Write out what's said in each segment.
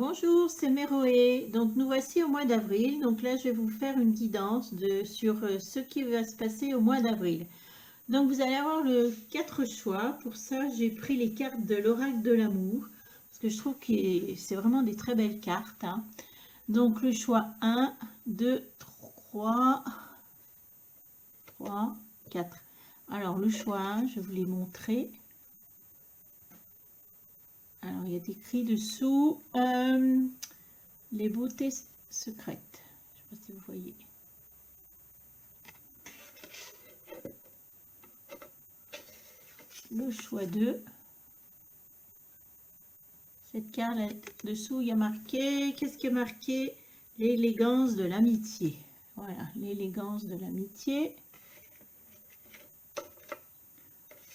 Bonjour, c'est Méroé. Donc nous voici au mois d'avril. Donc là, je vais vous faire une guidance sur ce qui va se passer au mois d'avril. Donc vous allez avoir le 4 choix. Pour ça, j'ai pris les cartes de l'oracle de l'amour. Parce que je trouve que c'est vraiment des très belles cartes, hein. Donc le choix 1, 2, 3, 4. Alors le choix 1, je vais vous les montrer. Alors il y a écrit dessous les beautés secrètes. Je ne sais pas si vous voyez. Le choix 2. Cette carte là, dessous, il y a marqué, qu'est-ce qui est marqué? L'élégance de l'amitié. Voilà, l'élégance de l'amitié.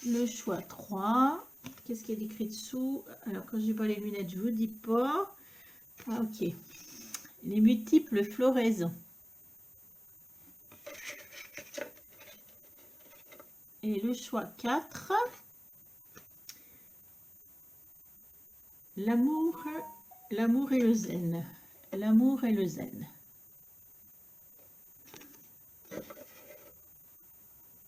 Le choix 3. Qu'est-ce qu'il y a écrit dessous? Alors, quand je n'ai pas les lunettes, je ne vous dis pas. Ah, ok. Les multiples floraisons. Et le choix 4. L'amour et le zen. L'amour et le zen.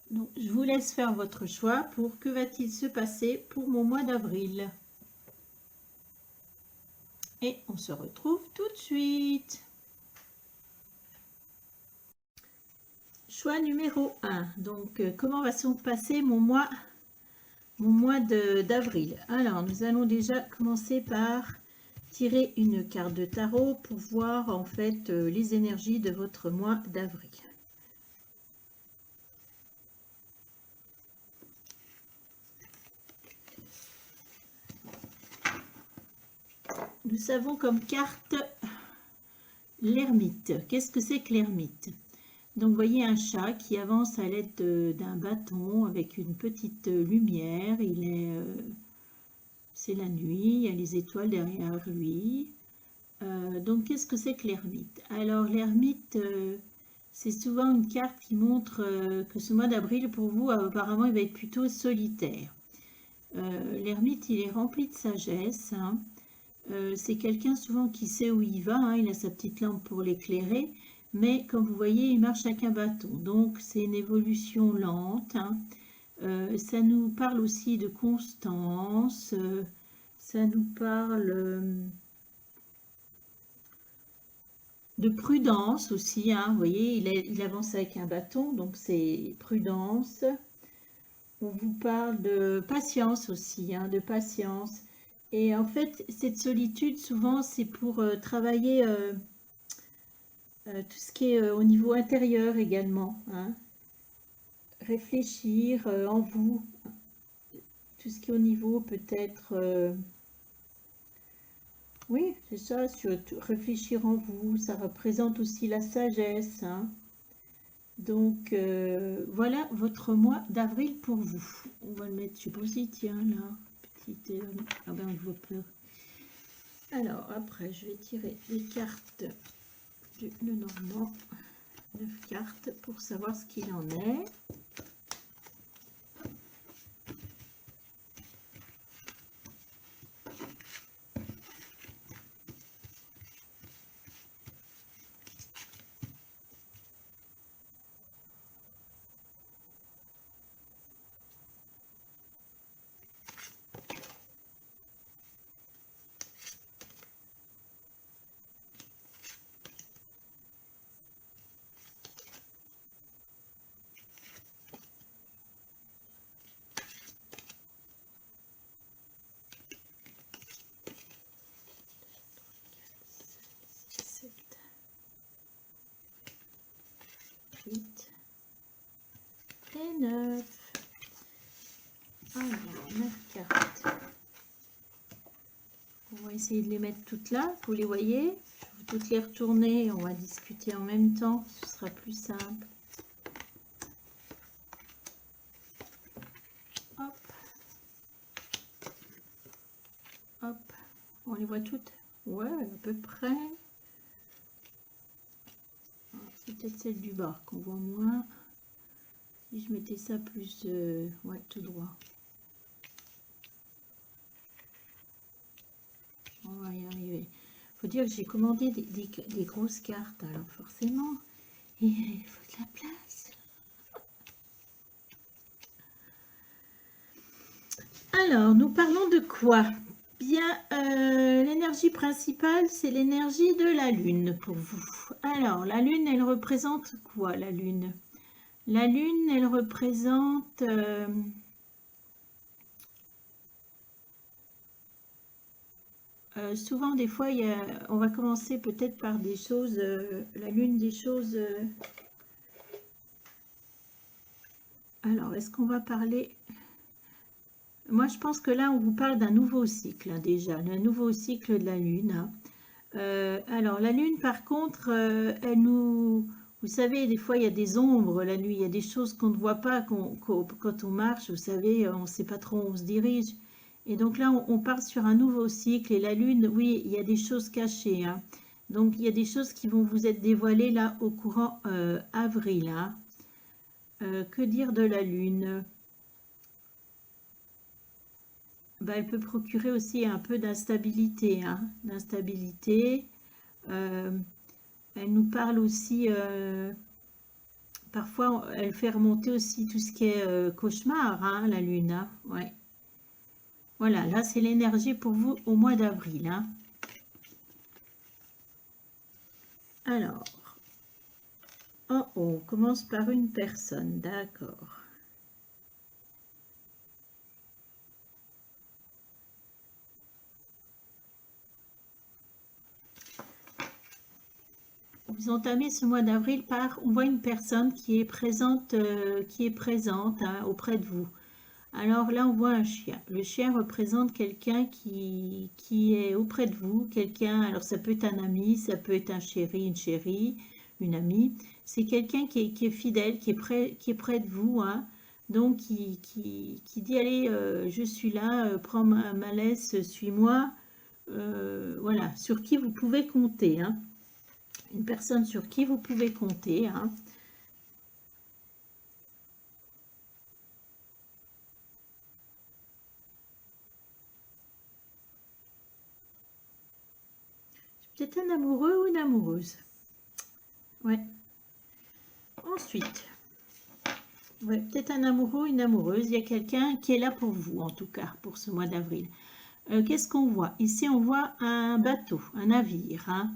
Donc, je vous laisse faire votre choix pour que va-t-il se passer pour mon mois d'avril. Et on se retrouve tout de suite. Choix numéro 1. Donc, comment va se passer mon mois d'avril? Alors, nous allons déjà commencer par tirer une carte de tarot pour voir en fait les énergies de votre mois d'avril. Nous avons comme carte l'ermite. Qu'est-ce que c'est que l'ermite? Donc, vous voyez un chat qui avance à l'aide d'un bâton avec une petite lumière. C'est la nuit, il y a les étoiles derrière lui. Donc, qu'est-ce que c'est que l'ermite? Alors, l'ermite, c'est souvent une carte qui montre que ce mois d'avril, pour vous, apparemment, il va être plutôt solitaire. L'ermite, il est rempli de sagesse, hein. C'est quelqu'un souvent qui sait où il va, hein. Il a sa petite lampe pour l'éclairer, mais comme vous voyez, il marche avec un bâton. Donc, c'est une évolution lente, hein. Ça nous parle aussi de constance, ça nous parle de prudence aussi, hein. Vous voyez, il avance avec un bâton, donc c'est prudence. On vous parle de patience aussi, hein, de patience. Et en fait, cette solitude, souvent, c'est pour travailler tout ce qui est au niveau intérieur également, hein. Réfléchir en vous, tout ce qui est au niveau peut-être... oui, c'est ça, réfléchir en vous, ça représente aussi la sagesse, hein. Donc, voilà votre mois d'avril pour vous. On va le mettre, je sais pas si tiens là, petite, ah ben on voit plus. Alors, après, je vais tirer les cartes du Lenormand, 9 cartes, pour savoir ce qu'il en est. Et 9. Alors, 9 cartes. On va essayer de les mettre toutes là, vous les voyez. Je vais toutes les retourner et on va discuter en même temps, ce sera plus simple. Hop. Hop. On les voit toutes? Ouais, à peu près. C'est peut-être celle du bas qu'on voit moins. Si je mettais ça plus, ouais, tout droit. On va y arriver. faut dire que j'ai commandé des grosses cartes, alors forcément, il faut de la place. Alors, nous parlons de quoi? Bien, l'énergie principale, c'est l'énergie de la Lune pour vous. Alors, la Lune, elle représente quoi, la Lune? La Lune, elle représente... souvent, des fois, on va commencer peut-être par des choses... la Lune, des choses... alors, est-ce qu'on va parler... Moi, je pense que là, on vous parle d'un nouveau cycle, hein, déjà, le nouveau cycle de la Lune. Hein. Alors, la Lune, par contre, elle nous... Vous savez, des fois, il y a des ombres la nuit, il y a des choses qu'on ne voit pas quand on marche, vous savez, on ne sait pas trop où on se dirige. Et donc là, on part sur un nouveau cycle. Et la Lune, oui, il y a des choses cachées. Hein. Donc, il y a des choses qui vont vous être dévoilées là au courant avril. Hein. Que dire de la Lune? Bah, elle peut procurer aussi un peu d'instabilité. Hein, d'instabilité. Elle nous parle aussi, parfois elle fait remonter aussi tout ce qui est cauchemar, hein, la Lune. Hein, ouais. Voilà, là c'est l'énergie pour vous au mois d'avril. Hein. Alors, oh, on commence par une personne, d'accord. Vous entamez ce mois d'avril par, on voit une personne qui est présente, hein, auprès de vous. Alors là, on voit un chien. Le chien représente quelqu'un qui est auprès de vous. Quelqu'un, alors ça peut être un ami, ça peut être un chéri, une chérie, une amie. C'est quelqu'un qui est fidèle, qui est près de vous. Hein. Donc, qui dit, allez, je suis là, prends ma laisse, suis-moi. Voilà, sur qui vous pouvez compter. Hein. Une personne sur qui vous pouvez compter. Hein. Peut-être un amoureux ou une amoureuse. Ouais. Ensuite, ouais, peut-être un amoureux ou une amoureuse. Il y a quelqu'un qui est là pour vous, en tout cas, pour ce mois d'avril. Qu'est-ce qu'on voit? Ici, on voit un bateau, un navire. Hein.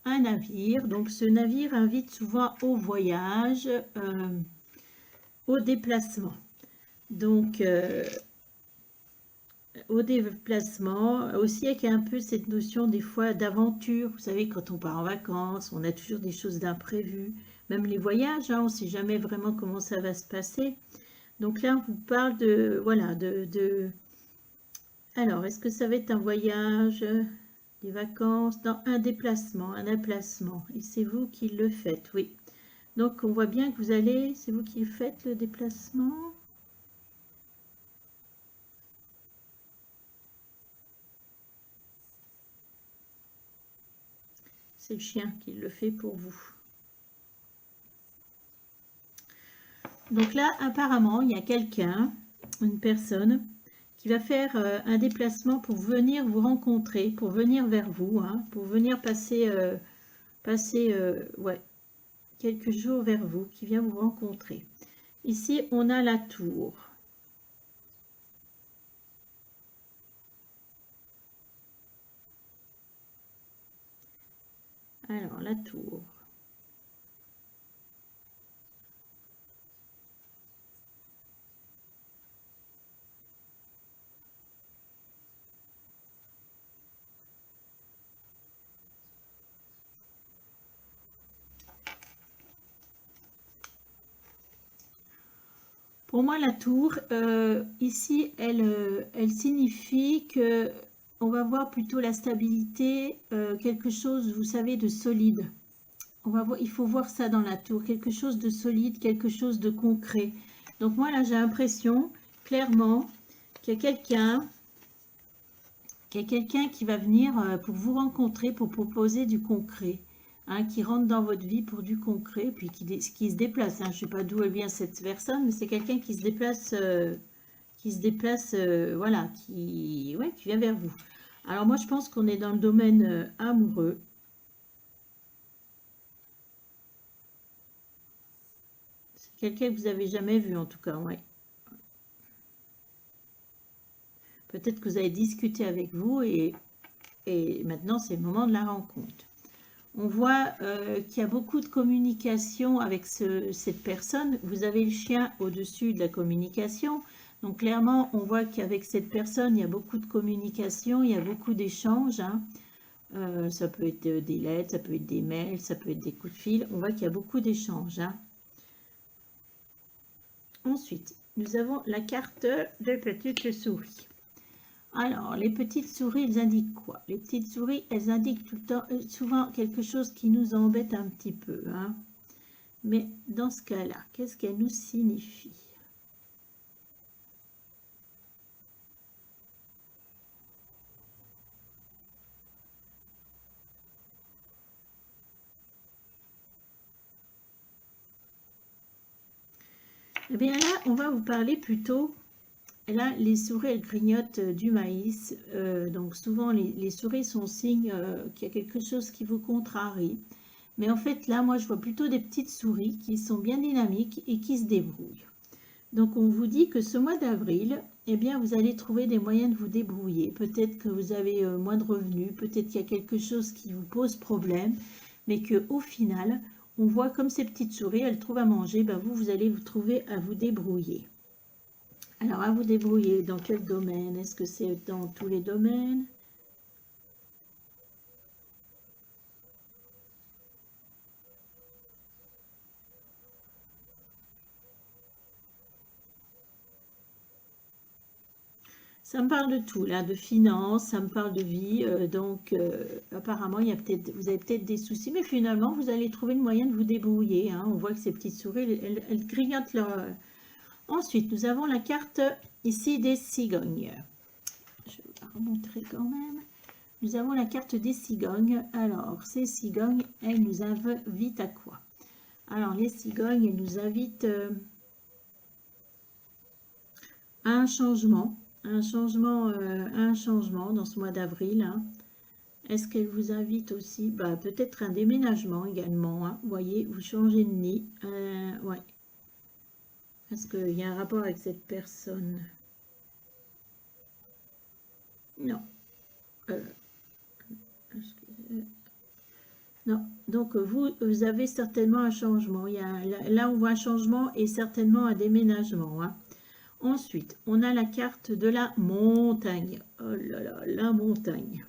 Un navire. Donc, ce navire invite souvent au voyage, au déplacement. Donc, au déplacement, aussi avec un peu cette notion des fois d'aventure. Vous savez, quand on part en vacances, on a toujours des choses d'imprévues. Même les voyages, hein, on ne sait jamais vraiment comment ça va se passer. Donc là, on vous parle de, voilà, alors, est-ce que ça va être un voyage, des vacances? Non, un déplacement. Et c'est vous qui le faites, oui. Donc, on voit bien que vous allez, c'est vous qui faites le déplacement. C'est le chien qui le fait pour vous. Donc là, apparemment, il y a quelqu'un, une personne, qui va faire un déplacement pour venir vous rencontrer, pour venir vers vous, hein, pour venir passer, ouais, quelques jours vers vous, qui vient vous rencontrer. Ici, on a la tour. Alors, la tour. Pour moi, la tour, ici, elle signifie que on va voir plutôt la stabilité, quelque chose, vous savez, de solide. On va voir, il faut voir ça dans la tour, quelque chose de solide, quelque chose de concret. Donc moi, là, j'ai l'impression, clairement, qu'il y a quelqu'un qui va venir pour vous rencontrer, pour proposer du concret. Hein, qui rentre dans votre vie pour du concret, puis qui se déplace. Hein. Je ne sais pas d'où elle vient cette personne, mais c'est quelqu'un qui se déplace, voilà, qui vient vers vous. Alors moi, je pense qu'on est dans le domaine amoureux. C'est quelqu'un que vous avez jamais vu en tout cas, ouais. Peut-être que vous avez discuté avec vous et maintenant c'est le moment de la rencontre. On voit qu'il y a beaucoup de communication avec cette personne. Vous avez le chien au-dessus de la communication. Donc clairement, on voit qu'avec cette personne, il y a beaucoup de communication, il y a beaucoup d'échanges. Hein. Ça peut être des lettres, ça peut être des mails, ça peut être des coups de fil. On voit qu'il y a beaucoup d'échanges. Hein. Ensuite, nous avons la carte des petites souris. Alors, les petites souris, elles indiquent quoi? Les petites souris, elles indiquent tout le temps, souvent quelque chose qui nous embête un petit peu. Hein. Mais dans ce cas-là, qu'est-ce qu'elles nous signifient? Eh bien là, on va vous parler plutôt. Là, les souris, elles grignotent du maïs. Donc souvent, les souris sont signe qu'il y a quelque chose qui vous contrarie. Mais en fait, là, moi, je vois plutôt des petites souris qui sont bien dynamiques et qui se débrouillent. Donc, on vous dit que ce mois d'avril, eh bien, vous allez trouver des moyens de vous débrouiller. Peut-être que vous avez moins de revenus, peut-être qu'il y a quelque chose qui vous pose problème, mais qu'au final, on voit comme ces petites souris, elles trouvent à manger, ben vous allez vous trouver à vous débrouiller. Alors, à vous débrouiller, dans quel domaine? Est-ce que c'est dans tous les domaines? Ça me parle de tout, là, de finances, ça me parle de vie. Donc, apparemment, vous avez peut-être des soucis, mais finalement, vous allez trouver le moyen de vous débrouiller. Hein. On voit que ces petites souris, elles grignotent leur... Ensuite, nous avons la carte ici des cigognes. Je vais la remontrer quand même. Nous avons la carte des cigognes. Alors, ces cigognes, elles nous invitent à quoi? Alors, les cigognes, elles nous invitent à un changement. Un changement dans ce mois d'avril. Hein. Est-ce qu'elle vous invite aussi peut-être un déménagement également. Hein. Vous voyez, vous changez de nid. Ouais. Est-ce qu'il y a un rapport avec cette personne? Non. Non. Donc, vous avez certainement un changement. Là, on voit un changement et certainement un déménagement. Hein. Ensuite, on a la carte de la montagne. Oh là là, la montagne.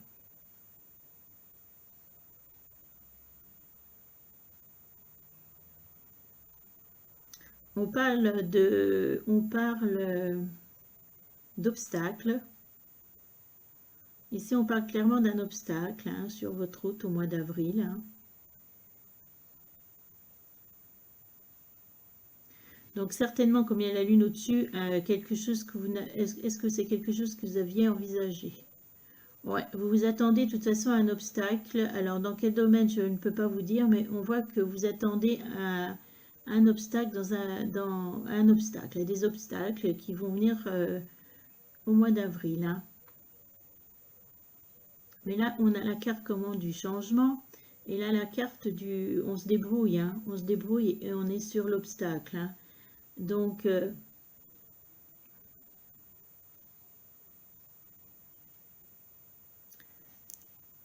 On parle d'obstacles. Ici, on parle clairement d'un obstacle hein, sur votre route au mois d'avril. Hein. Donc, certainement, comme il y a la lune au-dessus, quelque chose que vous... Est-ce que c'est quelque chose que vous aviez envisagé? Ouais, vous vous attendez de toute façon à un obstacle. Alors, dans quel domaine, je ne peux pas vous dire, mais on voit que vous attendez à un obstacle dans un obstacle. Il y a des obstacles qui vont venir au mois d'avril. Hein. Mais là, on a la carte comment du changement. Et là, la carte du... On se débrouille. Hein, on se débrouille et on est sur l'obstacle. Hein. Donc...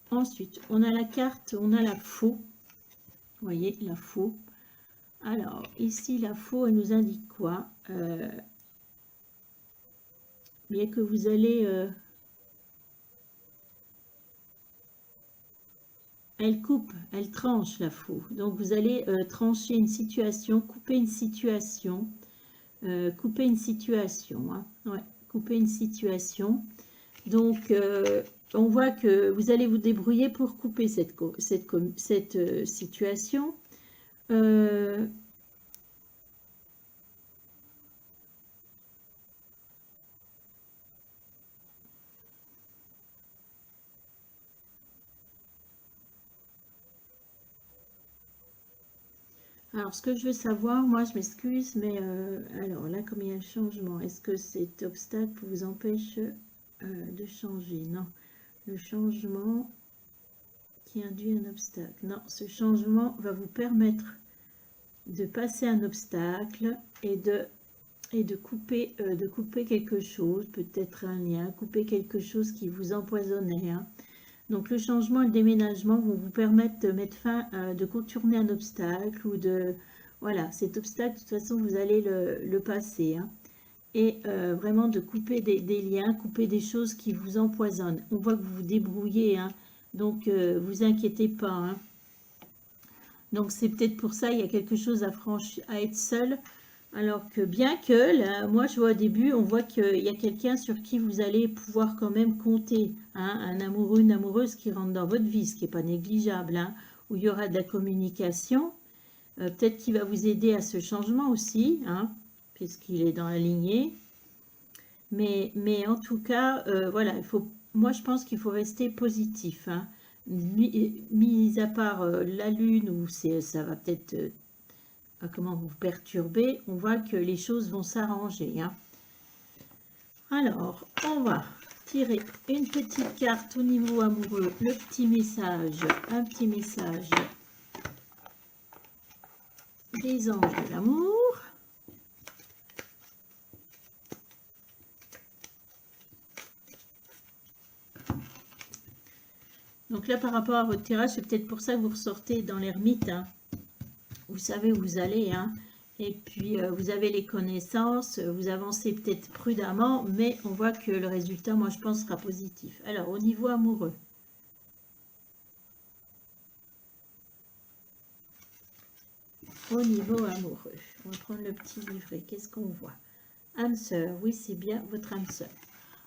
ensuite, on a la carte, on a la faux. Vous voyez, la faux. Alors, ici, la faux, elle nous indique quoi? Bien que vous allez... elle coupe, elle tranche la faux. Donc, vous allez trancher une situation, couper une situation. Couper une situation. Hein. Ouais, couper une situation. Donc, on voit que vous allez vous débrouiller pour couper cette situation. Alors, ce que je veux savoir, moi, je m'excuse, mais alors là, comme il y a un changement, est-ce que cet obstacle vous empêche de changer? Non. Le changement qui induit un obstacle. Non, ce changement va vous permettre de passer un obstacle et de couper quelque chose, peut-être un lien, couper quelque chose qui vous empoisonnait. Hein. Donc le changement et le déménagement vont vous permettre de mettre fin, de contourner un obstacle ou de... Voilà, cet obstacle, de toute façon, vous allez le passer. Hein. Et vraiment de couper des liens, couper des choses qui vous empoisonnent. On voit que vous vous débrouillez, hein. Donc vous inquiétez pas. Hein. Donc c'est peut-être pour ça, il y a quelque chose à franchir, à être seul. Alors que bien que, là, moi je vois au début, on voit qu'il y a quelqu'un sur qui vous allez pouvoir quand même compter. Hein, un amoureux, une amoureuse qui rentre dans votre vie, ce qui n'est pas négligeable. Hein, où il y aura de la communication. Peut-être qu'il va vous aider à ce changement aussi, hein, puisqu'il est dans la lignée. Mais en tout cas, voilà, moi je pense qu'il faut rester positif. Hein. Mis à part la lune, où ça va peut-être comment vous perturber, on voit que les choses vont s'arranger. Hein. Alors, on va tirer une petite carte au niveau amoureux, le petit message, un petit message des anges de l'amour. Donc là, par rapport à votre tirage, c'est peut-être pour ça que vous ressortez dans l'ermite. Hein. Vous savez où vous allez. Hein. Et puis, vous avez les connaissances. Vous avancez peut-être prudemment. Mais on voit que le résultat, moi, je pense, sera positif. Alors, au niveau amoureux. Au niveau amoureux. On va prendre le petit livret. Qu'est-ce qu'on voit? Âme sœur. Oui, c'est bien votre âme sœur.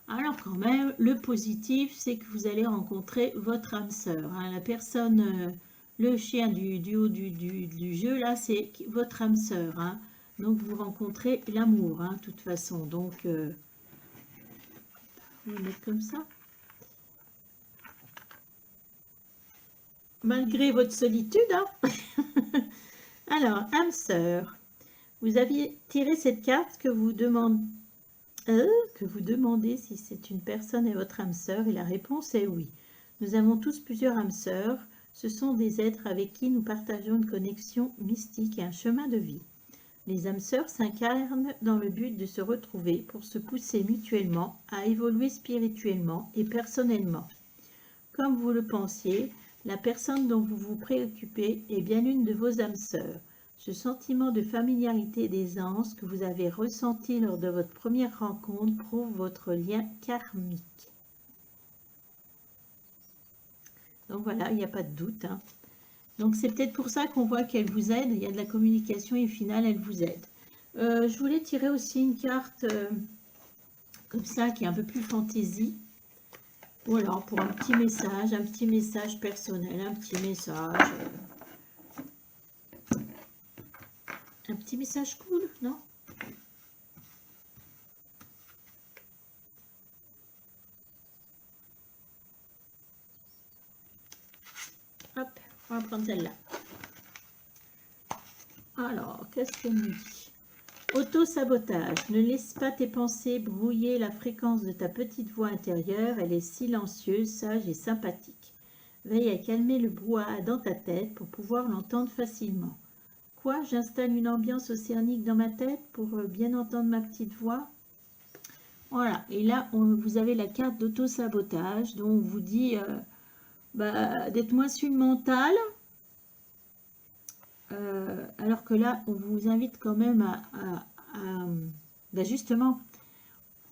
Alors quand même, le positif, c'est que vous allez rencontrer votre âme sœur. Hein. La personne, le chien du haut du jeu, là, c'est votre âme sœur. Hein. Donc, vous rencontrez l'amour, hein, de toute façon. Donc, on va mettre comme ça. Malgré votre solitude. Hein. Alors, âme sœur, vous aviez tiré cette carte que vous demandez si c'est une personne et votre âme sœur, et la réponse est oui. Nous avons tous plusieurs âmes sœurs. Ce sont des êtres avec qui nous partageons une connexion mystique et un chemin de vie. Les âmes sœurs s'incarnent dans le but de se retrouver pour se pousser mutuellement à évoluer spirituellement et personnellement. Comme vous le pensiez, la personne dont vous vous préoccupez est bien une de vos âmes sœurs. Ce sentiment de familiarité des anges que vous avez ressenti lors de votre première rencontre prouve votre lien karmique. Donc voilà, il n'y a pas de doute. Hein. Donc c'est peut-être pour ça qu'on voit qu'elle vous aide. Il y a de la communication et au final, elle vous aide. Je voulais tirer aussi une carte comme ça qui est un peu plus fantaisie. Voilà, pour un petit message personnel, un petit message. Un petit message cool, non? Hop, on va prendre celle-là. Alors, qu'est-ce qu'on nous dit? Auto-sabotage. Ne laisse pas tes pensées brouiller la fréquence de ta petite voix intérieure. Elle est silencieuse, sage et sympathique. Veille à calmer le brouhaha dans ta tête pour pouvoir l'entendre facilement. Quoi? J'installe une ambiance océanique dans ma tête pour bien entendre ma petite voix? Voilà. Et là, vous avez la carte d'auto-sabotage dont on vous dit d'être moins sur le mental. Alors que là, on vous invite quand même justement,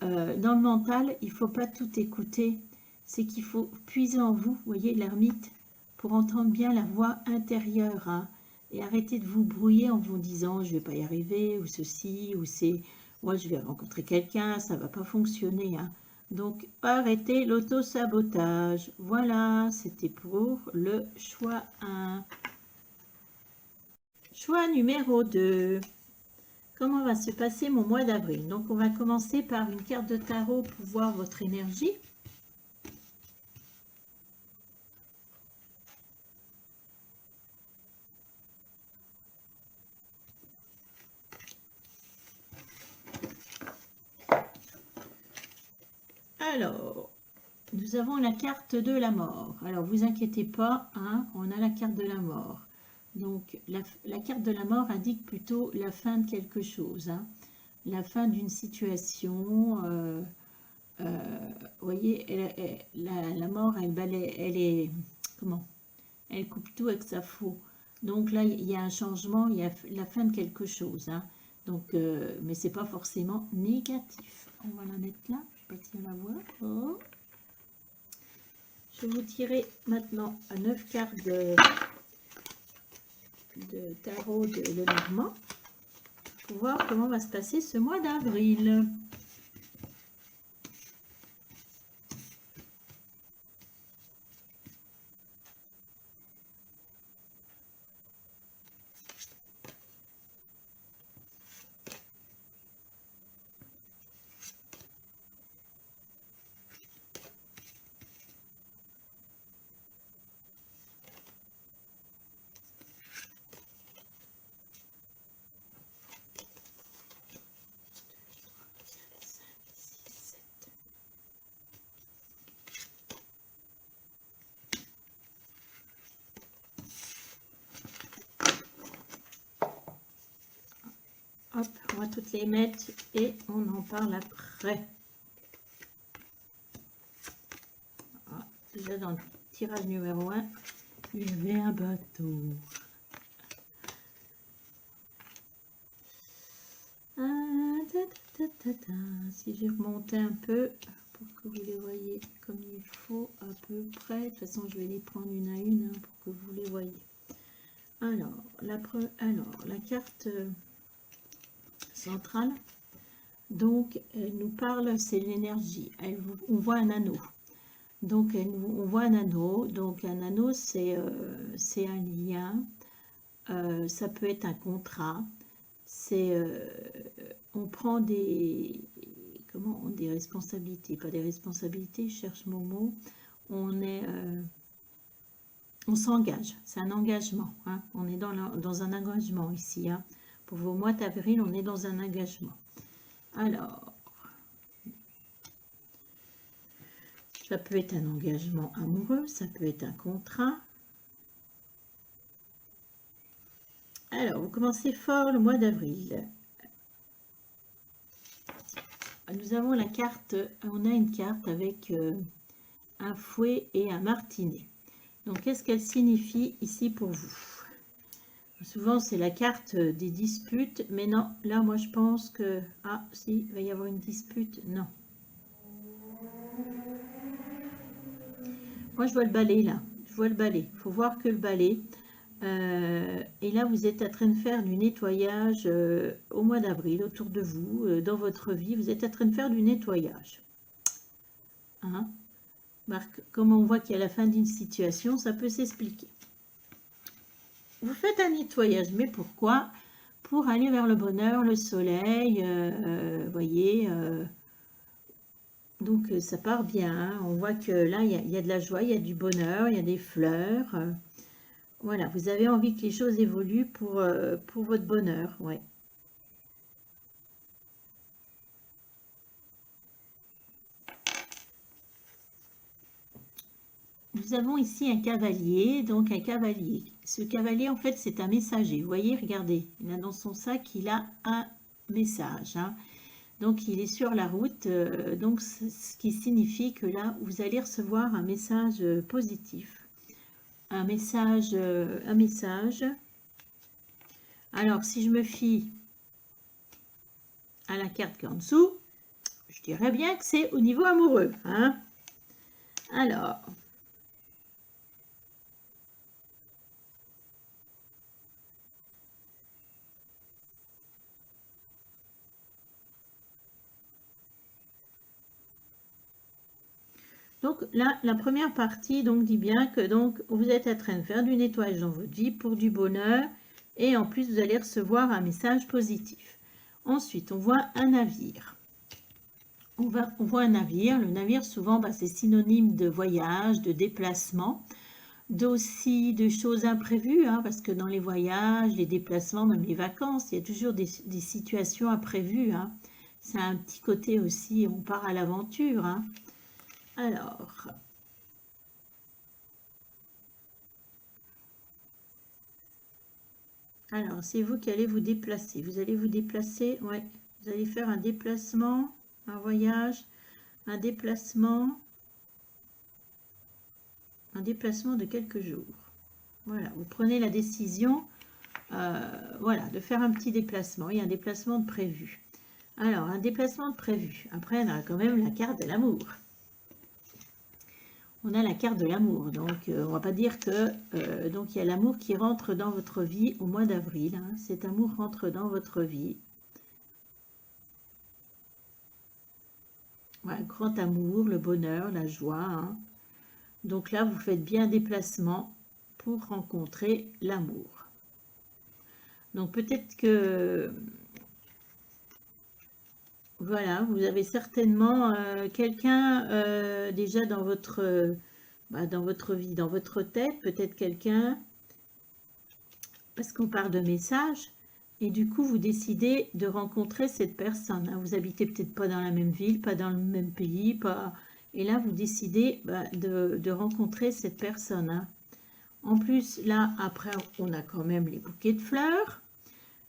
dans le mental, il ne faut pas tout écouter. C'est qu'il faut puiser en vous, vous voyez, l'ermite, pour entendre bien la voix intérieure. Hein, et arrêter de vous brouiller en vous disant, je ne vais pas y arriver, ou ceci, ou c'est, moi je vais rencontrer quelqu'un, ça ne va pas fonctionner. Hein. Donc, arrêtez l'auto-sabotage. Voilà, c'était pour le choix 1. Choix numéro 2. Comment va se passer mon mois d'avril? Donc, on va commencer par une carte de tarot pour voir votre énergie. Alors, nous avons la carte de la mort. Alors, vous inquiétez pas, hein, on a la carte de la mort. Donc, la carte de la mort indique plutôt la fin de quelque chose, hein, la fin d'une situation. Vous voyez, la mort, elle balaye, elle est, comment? Elle coupe tout avec sa faux. Donc là, il y a un changement, il y a la fin de quelque chose, hein. Donc, mais c'est pas forcément négatif. On va la mettre là, je ne sais pas si on la voit. Oh. Je vais vous tirer maintenant 9 cartes de tarot de Lenormand pour voir comment va se passer ce mois d'avril. Hop, on va toutes les mettre et on en parle après. Ah, déjà dans le tirage numéro 1, il y avait un bateau. Si j'ai remonté un peu pour que vous les voyez comme il faut à peu près. De toute façon, je vais les prendre une à une, hein, pour que vous les voyez. Alors, la carte centrale, donc, elle nous parle, c'est l'énergie. On voit un anneau. Donc, on voit un anneau. Donc, un anneau, c'est un lien. Ça peut être un contrat. On prend des responsabilités, pas des responsabilités, je cherche mon mot. On s'engage, c'est un engagement, hein. On est dans un engagement ici, hein. Pour vos mois d'avril, on est dans un engagement. Alors, ça peut être un engagement amoureux, ça peut être un contrat. Alors, vous commencez fort le mois d'avril. Nous avons la carte, on a une carte avec un fouet et un martinet. Donc, qu'est-ce qu'elle signifie ici pour vous? Souvent, c'est la carte des disputes, mais non, là, moi, je pense que... Ah, si, il va y avoir une dispute, non. Moi, je vois le balai, là. Je vois le balai. Il faut voir que le balai. Et là, vous êtes en train de faire du nettoyage au mois d'avril, autour de vous, dans votre vie. Vous êtes en train de faire du nettoyage. Hein? Comme on voit qu'il y a la fin d'une situation, ça peut s'expliquer. Vous faites un nettoyage, mais pourquoi? Pour aller vers le bonheur, le soleil, voyez. Donc, ça part bien. Hein. On voit que là, il y a de la joie, il y a du bonheur, il y a des fleurs. Voilà, vous avez envie que les choses évoluent pour votre bonheur, ouais. Nous avons ici un cavalier, donc un cavalier. Ce cavalier, en fait, c'est un messager. Vous voyez, regardez, il a dans son sac, il a un message. Hein. Donc, il est sur la route, donc ce qui signifie que là, vous allez recevoir un message positif. Un message. Alors, si je me fie à la carte qui est en dessous, je dirais bien que c'est au niveau amoureux. Hein. Alors, donc là, la première partie donc, dit bien que donc, vous êtes en train de faire du nettoyage dans votre vie pour du bonheur et en plus vous allez recevoir un message positif. Ensuite, on voit un navire. On voit un navire. Le navire, souvent, c'est synonyme de voyage, de déplacement, d'aussi de choses imprévues, hein, parce que dans les voyages, les déplacements, même les vacances, il y a toujours des situations imprévues. Hein. C'est un petit côté aussi, on part à l'aventure. Hein. Alors, c'est vous qui allez vous déplacer. Vous allez vous déplacer, ouais. Vous allez faire un déplacement, un voyage, un déplacement de quelques jours. Voilà, vous prenez la décision, voilà, de faire un petit déplacement. Il y a un déplacement de prévu. Alors, un déplacement de prévu. Après, on a quand même la carte de l'amour. On a la carte de l'amour, donc on va pas dire que... donc il y a l'amour qui rentre dans votre vie au mois d'avril. Hein. Cet amour rentre dans votre vie. Voilà, grand amour, le bonheur, la joie. Hein. Donc là, vous faites bien un déplacement pour rencontrer l'amour. Donc peut-être que... Voilà, vous avez certainement quelqu'un déjà dans votre vie, dans votre tête, peut-être quelqu'un, parce qu'on parle de message, et du coup vous décidez de rencontrer cette personne. Hein. Vous habitez peut-être pas dans la même ville, pas dans le même pays, et là vous décidez de rencontrer cette personne. Hein. En plus, là, après, on a quand même les bouquets de fleurs,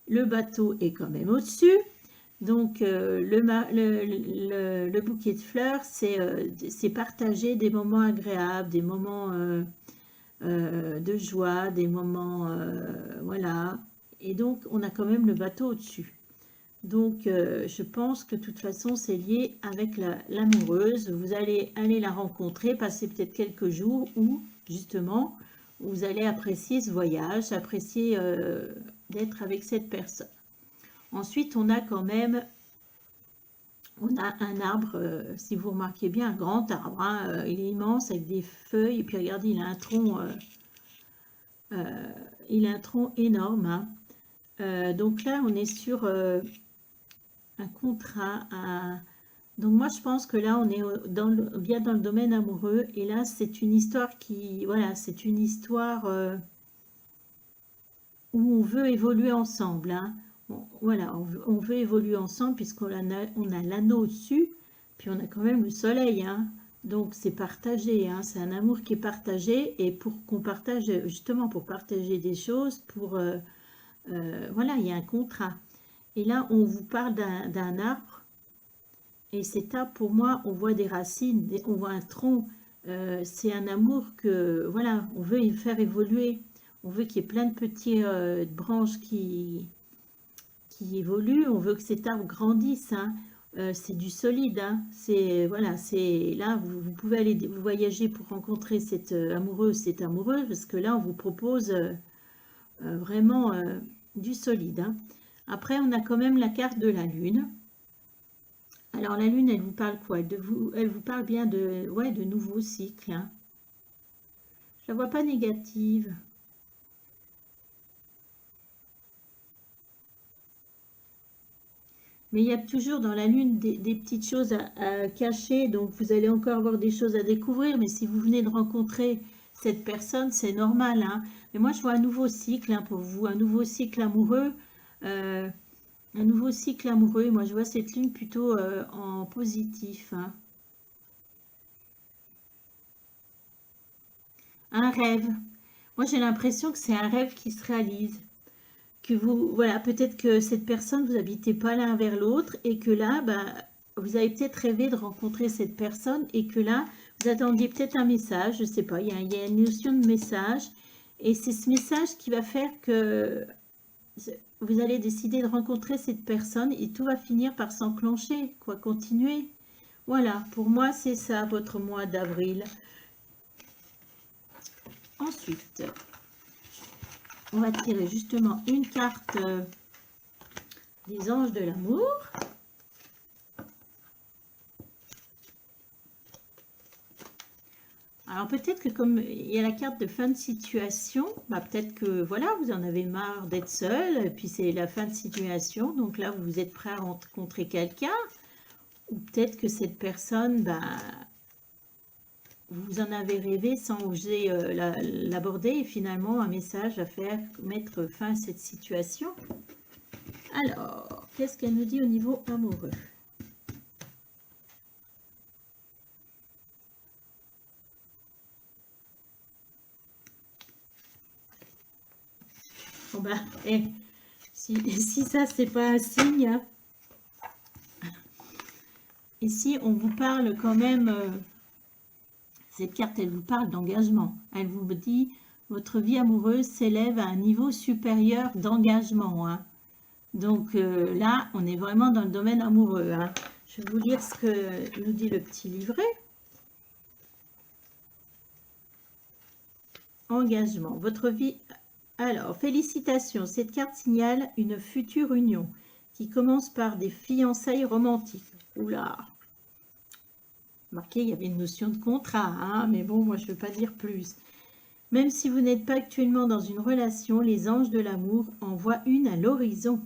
le bateau est quand même au-dessus. Donc, le bouquet de fleurs, c'est partager des moments agréables, des moments de joie, des moments, voilà. Et donc, on a quand même le bateau au-dessus. Donc, je pense que de toute façon, c'est lié avec l'amoureuse. Vous allez aller la rencontrer, passer peut-être quelques jours où, justement, vous allez apprécier ce voyage, apprécier d'être avec cette personne. Ensuite, on a quand même, on a un arbre, si vous remarquez bien, un grand arbre. Hein, il est immense avec des feuilles. Et puis regardez, il a un tronc énorme. Hein. Donc là, on est sur un contrat. Donc moi, je pense que là, on est bien dans le domaine amoureux. Et là, c'est une histoire qui, voilà, c'est une histoire où on veut évoluer ensemble. Hein. Voilà, on veut évoluer ensemble puisqu'on a l'anneau au-dessus, puis on a quand même le soleil. Hein. Donc c'est partagé, hein. C'est un amour qui est partagé, et pour qu'on partage, justement pour partager des choses, voilà, il y a un contrat. Et là, on vous parle d'un arbre, et cet arbre, pour moi, on voit des racines, on voit un tronc. C'est un amour que, voilà, on veut faire évoluer. On veut qu'il y ait plein de petites branches qui évoluent. On veut que cet arbre grandisse. Hein. C'est du solide. Hein. Voilà, là, vous pouvez aller vous voyager pour rencontrer cette amoureuse, parce que là, on vous propose vraiment du solide. Hein. Après, on a quand même la carte de la Lune. Alors, la Lune, elle vous parle quoi? Elle vous parle bien de nouveaux cycles. Hein. Je la vois pas négative. Mais il y a toujours dans la Lune des petites choses à cacher, donc vous allez encore avoir des choses à découvrir, mais si vous venez de rencontrer cette personne, c'est normal. Hein. Mais moi, je vois un nouveau cycle pour vous, un nouveau cycle amoureux. Un nouveau cycle amoureux. Moi, je vois cette Lune plutôt en positif. Hein. Un rêve. Moi, j'ai l'impression que c'est un rêve qui se réalise. Que vous, voilà, peut-être que cette personne, vous habitez pas l'un vers l'autre, et que là, vous avez peut-être rêvé de rencontrer cette personne, et que là, vous attendiez peut-être un message, je sais pas, il y a une notion de message, et c'est ce message qui va faire que vous allez décider de rencontrer cette personne, et tout va finir par s'enclencher, quoi, continuer. Voilà, pour moi, c'est ça, votre mois d'avril. Ensuite, on va tirer justement une carte des anges de l'amour. Alors peut-être que comme il y a la carte de fin de situation, peut-être que voilà, vous en avez marre d'être seul, et puis c'est la fin de situation, donc là vous êtes prêt à rencontrer quelqu'un, ou peut-être que cette personne, vous en avez rêvé sans oser l'aborder, et finalement un message à faire mettre fin à cette situation. Alors, qu'est-ce qu'elle nous dit au niveau amoureux? Bon ben, si ça, c'est pas un signe, hein. Ici, on vous parle quand même, cette carte, elle vous parle d'engagement. Elle vous dit, votre vie amoureuse s'élève à un niveau supérieur d'engagement, hein. Donc là, on est vraiment dans le domaine amoureux, hein. Je vais vous lire ce que nous dit le petit livret. Engagement. Votre vie... Alors, félicitations. Cette carte signale une future union qui commence par des fiançailles romantiques. Oula. Marqué, il y avait une notion de contrat, hein, mais bon, moi, je ne veux pas dire plus. Même si vous n'êtes pas actuellement dans une relation, les anges de l'amour en voient une à l'horizon.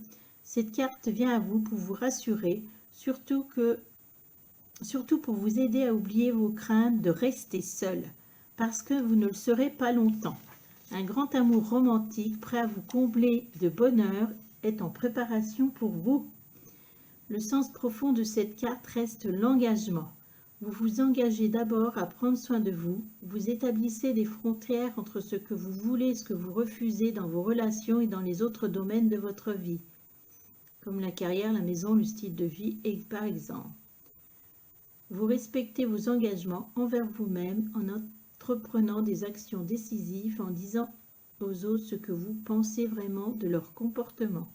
Cette carte vient à vous pour vous rassurer, surtout pour vous aider à oublier vos craintes de rester seul, parce que vous ne le serez pas longtemps. Un grand amour romantique, prêt à vous combler de bonheur, est en préparation pour vous. Le sens profond de cette carte reste l'engagement. Vous vous engagez d'abord à prendre soin de vous. Vous établissez des frontières entre ce que vous voulez et ce que vous refusez dans vos relations et dans les autres domaines de votre vie, comme la carrière, la maison, le style de vie, et par exemple. Vous respectez vos engagements envers vous-même en entreprenant des actions décisives, en disant aux autres ce que vous pensez vraiment de leur comportement.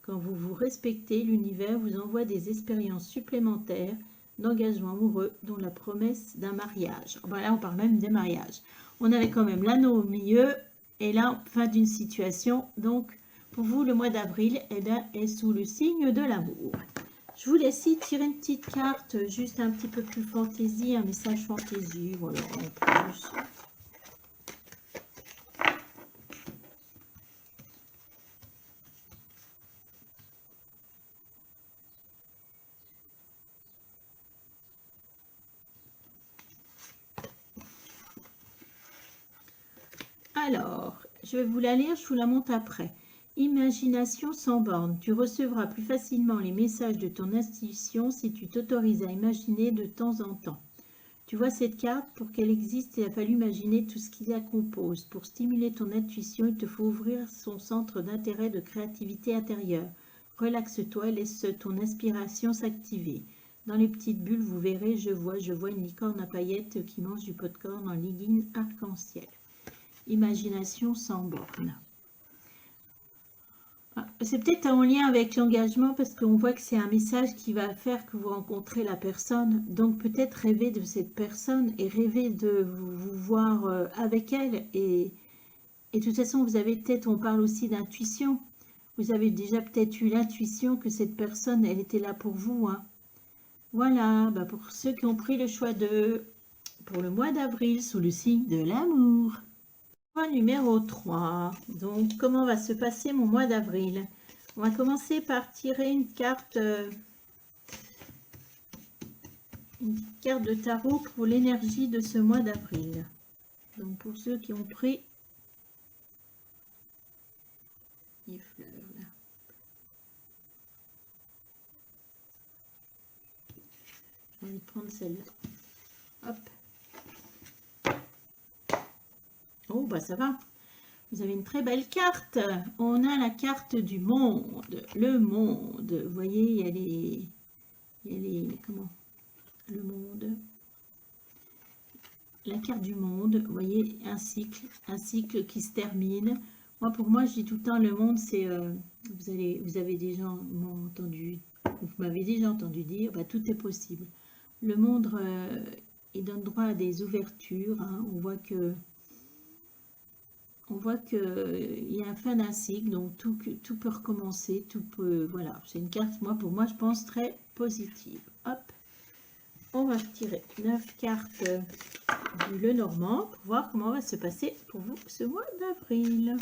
Quand vous vous respectez, l'univers vous envoie des expériences supplémentaires d'engagement amoureux, dont la promesse d'un mariage. Voilà, on parle même des mariages. On avait quand même l'anneau au milieu, et là, fin d'une situation. Donc, pour vous, le mois d'avril est sous le signe de l'amour. Je vous laisse y tirer une petite carte, juste un petit peu plus fantaisie, un message fantaisie, voilà, en plus. Alors, je vais vous la lire, je vous la montre après. Imagination sans borne. Tu recevras plus facilement les messages de ton intuition si tu t'autorises à imaginer de temps en temps. Tu vois cette carte, pour qu'elle existe, il a fallu imaginer tout ce qui la compose. Pour stimuler ton intuition, il te faut ouvrir son centre d'intérêt de créativité intérieure. Relaxe-toi et laisse ton inspiration s'activer. Dans les petites bulles, vous verrez, je vois une licorne à paillettes qui mange du popcorn en legging arc-en-ciel. Imagination sans borne. C'est peut-être en lien avec l'engagement parce qu'on voit que c'est un message qui va faire que vous rencontrez la personne. Donc peut-être rêver de cette personne et rêver de vous voir avec elle. Et de toute façon, vous avez peut-être, on parle aussi d'intuition. Vous avez déjà peut-être eu l'intuition que cette personne, elle était là pour vous, hein. Voilà, bah pour ceux qui ont pris le choix pour le mois d'avril sous le signe de l'amour. Numéro 3. Donc, comment va se passer mon mois d'avril? On va commencer par tirer une carte de tarot pour l'énergie de ce mois d'avril. Donc, pour ceux qui ont pris les fleurs, là. J'ai envie de prendre celle-là. Hop. Oh, bah ça va. Vous avez une très belle carte. On a la carte du monde. Le monde. Vous voyez, il y a les comment? Le monde. La carte du monde. Vous voyez, un cycle qui se termine. Moi, pour moi, je dis tout le temps, le monde, c'est... vous avez déjà entendu... Vous m'avez déjà entendu dire, bah, tout est possible. Le monde, il donne droit à des ouvertures. Hein. On voit que il y a un fin d'un cycle, donc tout peut recommencer, tout peut, voilà, c'est une carte, pour moi, je pense, très positive. Hop, on va retirer 9 cartes du Lenormand pour voir comment va se passer pour vous ce mois d'avril.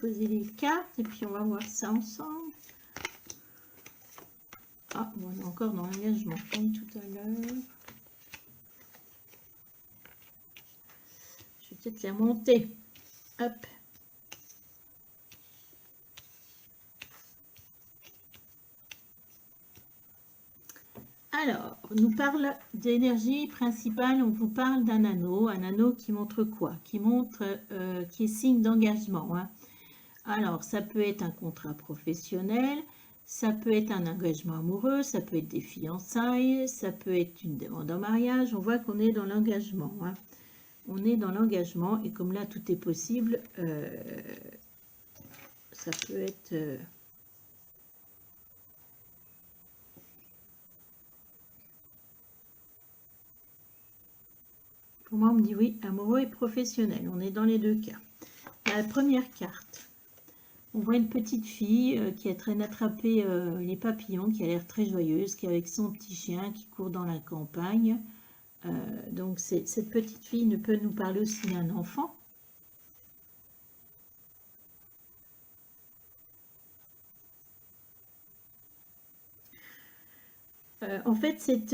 poser les cartes et puis on va voir ça ensemble. Ah, on est encore dans l'engagement comme tout à l'heure. Je vais peut-être les remonter. Hop. Alors, on nous parle d'énergie principale, on vous parle d'un anneau qui montre quoi? Qui montre, qui est signe d'engagement. Hein. Alors, ça peut être un contrat professionnel, ça peut être un engagement amoureux, ça peut être des fiançailles, ça peut être une demande en mariage. On voit qu'on est dans l'engagement. Hein. On est dans l'engagement et comme là, tout est possible, ça peut être... Pour moi, on me dit oui, amoureux et professionnel. On est dans les deux cas. La première carte, on voit une petite fille qui est en train d'attraper les papillons, qui a l'air très joyeuse, qui est avec son petit chien qui court dans la campagne. Donc, cette petite fille ne peut nous parler aussi d'un enfant. En fait, cette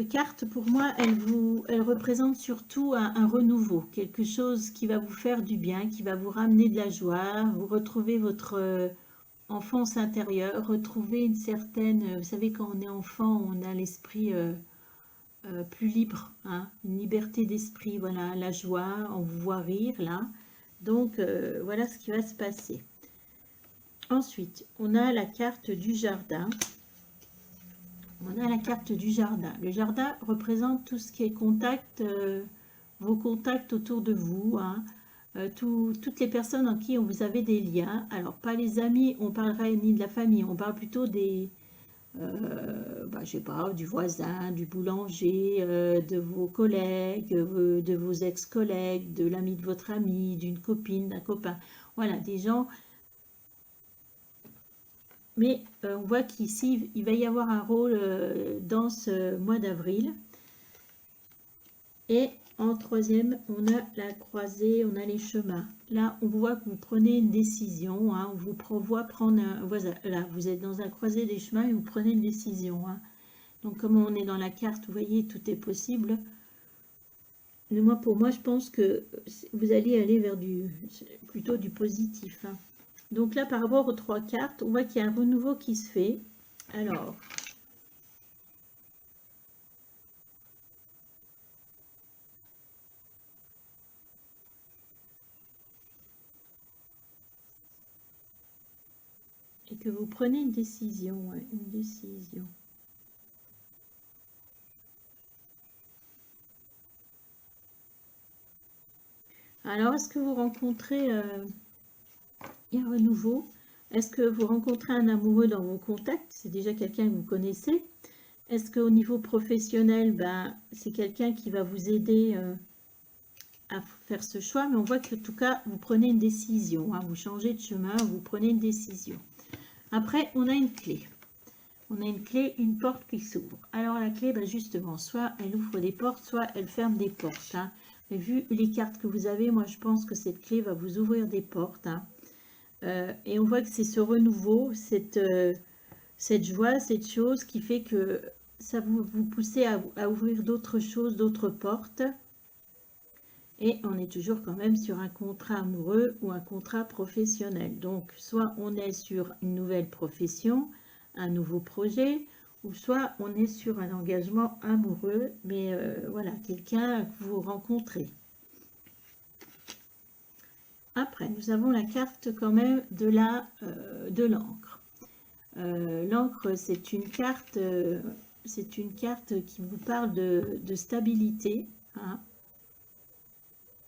carte, pour moi, elle représente surtout un renouveau, quelque chose qui va vous faire du bien, qui va vous ramener de la joie, vous retrouvez votre enfance intérieure, retrouver une certaine... Vous savez, quand on est enfant, on a l'esprit plus libre, hein, une liberté d'esprit, voilà, la joie, on vous voit rire, là. Donc, voilà ce qui va se passer. Ensuite, on a la carte du jardin. On a la carte du jardin. Le jardin représente tout ce qui est contact, vos contacts autour de vous, hein, toutes les personnes en qui vous avez des liens. Alors, pas les amis, on parlera ni de la famille, on parle plutôt des, je sais pas, du voisin, du boulanger, de vos collègues, de vos ex-collègues, de l'ami de votre ami, d'une copine, d'un copain. Voilà, des gens. Mais on voit qu'ici, il va y avoir un rôle dans ce mois d'avril. Et en troisième, on a la croisée, on a les chemins. Là, on voit que vous prenez une décision. Hein, on vous voit prendre un... Voilà, là, vous êtes dans un croisé des chemins et vous prenez une décision. Hein. Donc, comme on est dans la carte, vous voyez, tout est possible. Mais moi, pour moi, je pense que vous allez aller vers plutôt du positif. Hein. Donc là, par rapport aux trois cartes, on voit qu'il y a un renouveau qui se fait. Alors, et que vous prenez une décision, ouais, une décision. Alors, est-ce que vous rencontrez un renouveau? Est-ce que vous rencontrez un amoureux dans vos contacts? C'est déjà quelqu'un que vous connaissez. Est-ce qu'au niveau professionnel, c'est quelqu'un qui va vous aider à faire ce choix? Mais on voit qu'en tout cas, vous prenez une décision. Hein, vous changez de chemin, vous prenez une décision. Après, on a une clé. On a une clé, une porte qui s'ouvre. Alors la clé, justement, soit elle ouvre des portes, soit elle ferme des portes. Hein. Mais vu les cartes que vous avez, moi je pense que cette clé va vous ouvrir des portes. Hein. Et on voit que c'est ce renouveau, cette joie, cette chose qui fait que ça vous poussez à ouvrir d'autres choses, d'autres portes. Et on est toujours quand même sur un contrat amoureux ou un contrat professionnel. Donc, soit on est sur une nouvelle profession, un nouveau projet, ou soit on est sur un engagement amoureux, mais voilà, quelqu'un que vous rencontrez. Après, nous avons la carte quand même de l'encre. L'encre, c'est une carte qui vous parle de stabilité. Hein.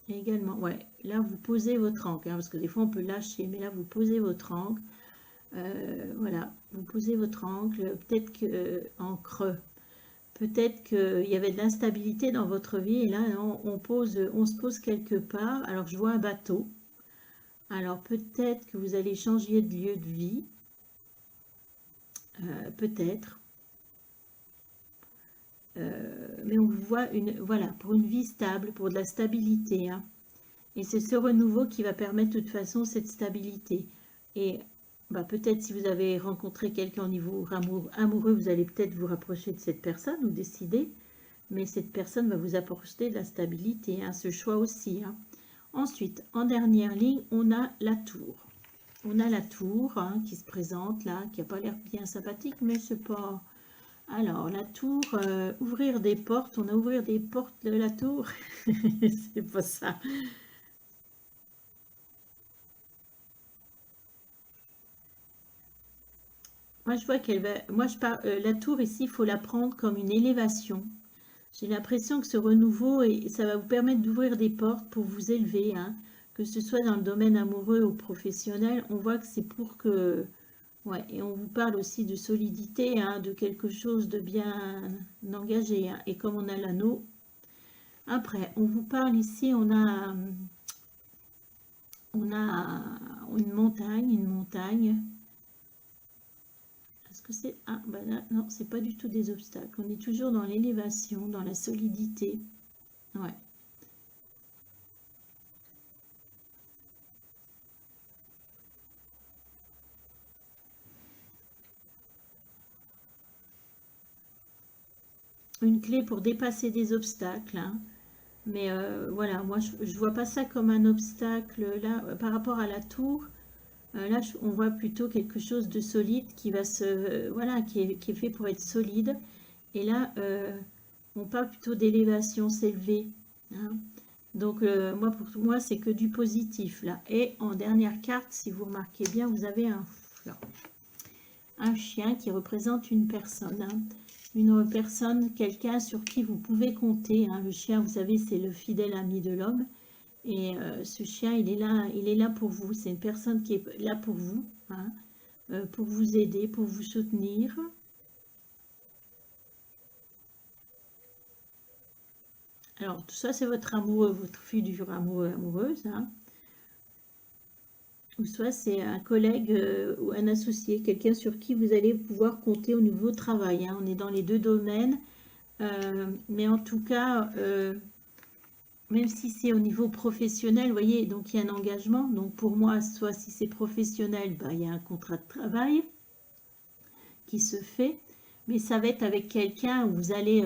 Et également, ouais, là vous posez votre encre, hein, parce que des fois on peut lâcher, mais là vous posez votre encre. Voilà, vous posez votre encre, peut-être que en creux. Peut-être qu'il y avait de l'instabilité dans votre vie et là on se pose quelque part. Alors je vois un bateau. Alors peut-être que vous allez changer de lieu de vie. Peut-être. Mais on vous voit voilà, pour une vie stable, pour de la stabilité. Hein. Et c'est ce renouveau qui va permettre de toute façon cette stabilité. Et bah, peut-être si vous avez rencontré quelqu'un au niveau amoureux, vous allez peut-être vous rapprocher de cette personne ou décider. Mais cette personne va vous apporter de la stabilité, hein, ce choix aussi. Hein. Ensuite, en dernière ligne, on a la tour. On a la tour hein, qui se présente là, qui n'a pas l'air bien sympathique, mais c'est pas... Alors, la tour, ouvrir des portes, on a ouvrir des portes de la tour, c'est pas ça. Moi, je vois qu'elle va... Moi, je parle... la tour, ici, il faut la prendre comme une élévation. J'ai l'impression que ce renouveau, ça va vous permettre d'ouvrir des portes pour vous élever, hein, que ce soit dans le domaine amoureux ou professionnel. On voit que c'est pour que... Ouais, et on vous parle aussi de solidité, hein, de quelque chose de bien engagé. Hein. Et comme on a l'anneau, après, on vous parle ici, on a une montagne. Est-ce que c'est... Ah, ben là, non, c'est pas du tout des obstacles. On est toujours dans l'élévation, dans la solidité. Ouais. Une clé pour dépasser des obstacles. Hein. Mais voilà, moi, je vois pas ça comme un obstacle. Là, par rapport à la tour, là, on voit plutôt quelque chose de solide qui va voilà, qui est fait pour être solide. Et là, on parle plutôt d'élévation, s'élever. Hein. Donc, moi, pour moi, c'est que du positif, là. Et en dernière carte, si vous remarquez bien, vous avez un chien qui représente une personne. Hein. Une personne, quelqu'un sur qui vous pouvez compter. Hein. Le chien, vous savez, c'est le fidèle ami de l'homme. Et ce chien, il est là pour vous. C'est une personne qui est là pour vous, hein, pour vous aider, pour vous soutenir. Alors, tout ça, c'est votre amoureux, votre futur amoureux, amoureuse. Hein. Ou soit c'est un collègue ou un associé, quelqu'un sur qui vous allez pouvoir compter au niveau travail. Hein. On est dans les deux domaines. Mais en tout cas, même si c'est au niveau professionnel, vous voyez, donc il y a un engagement. Donc pour moi, soit si c'est professionnel, bah, il y a un contrat de travail qui se fait. Mais ça va être avec quelqu'un où vous allez,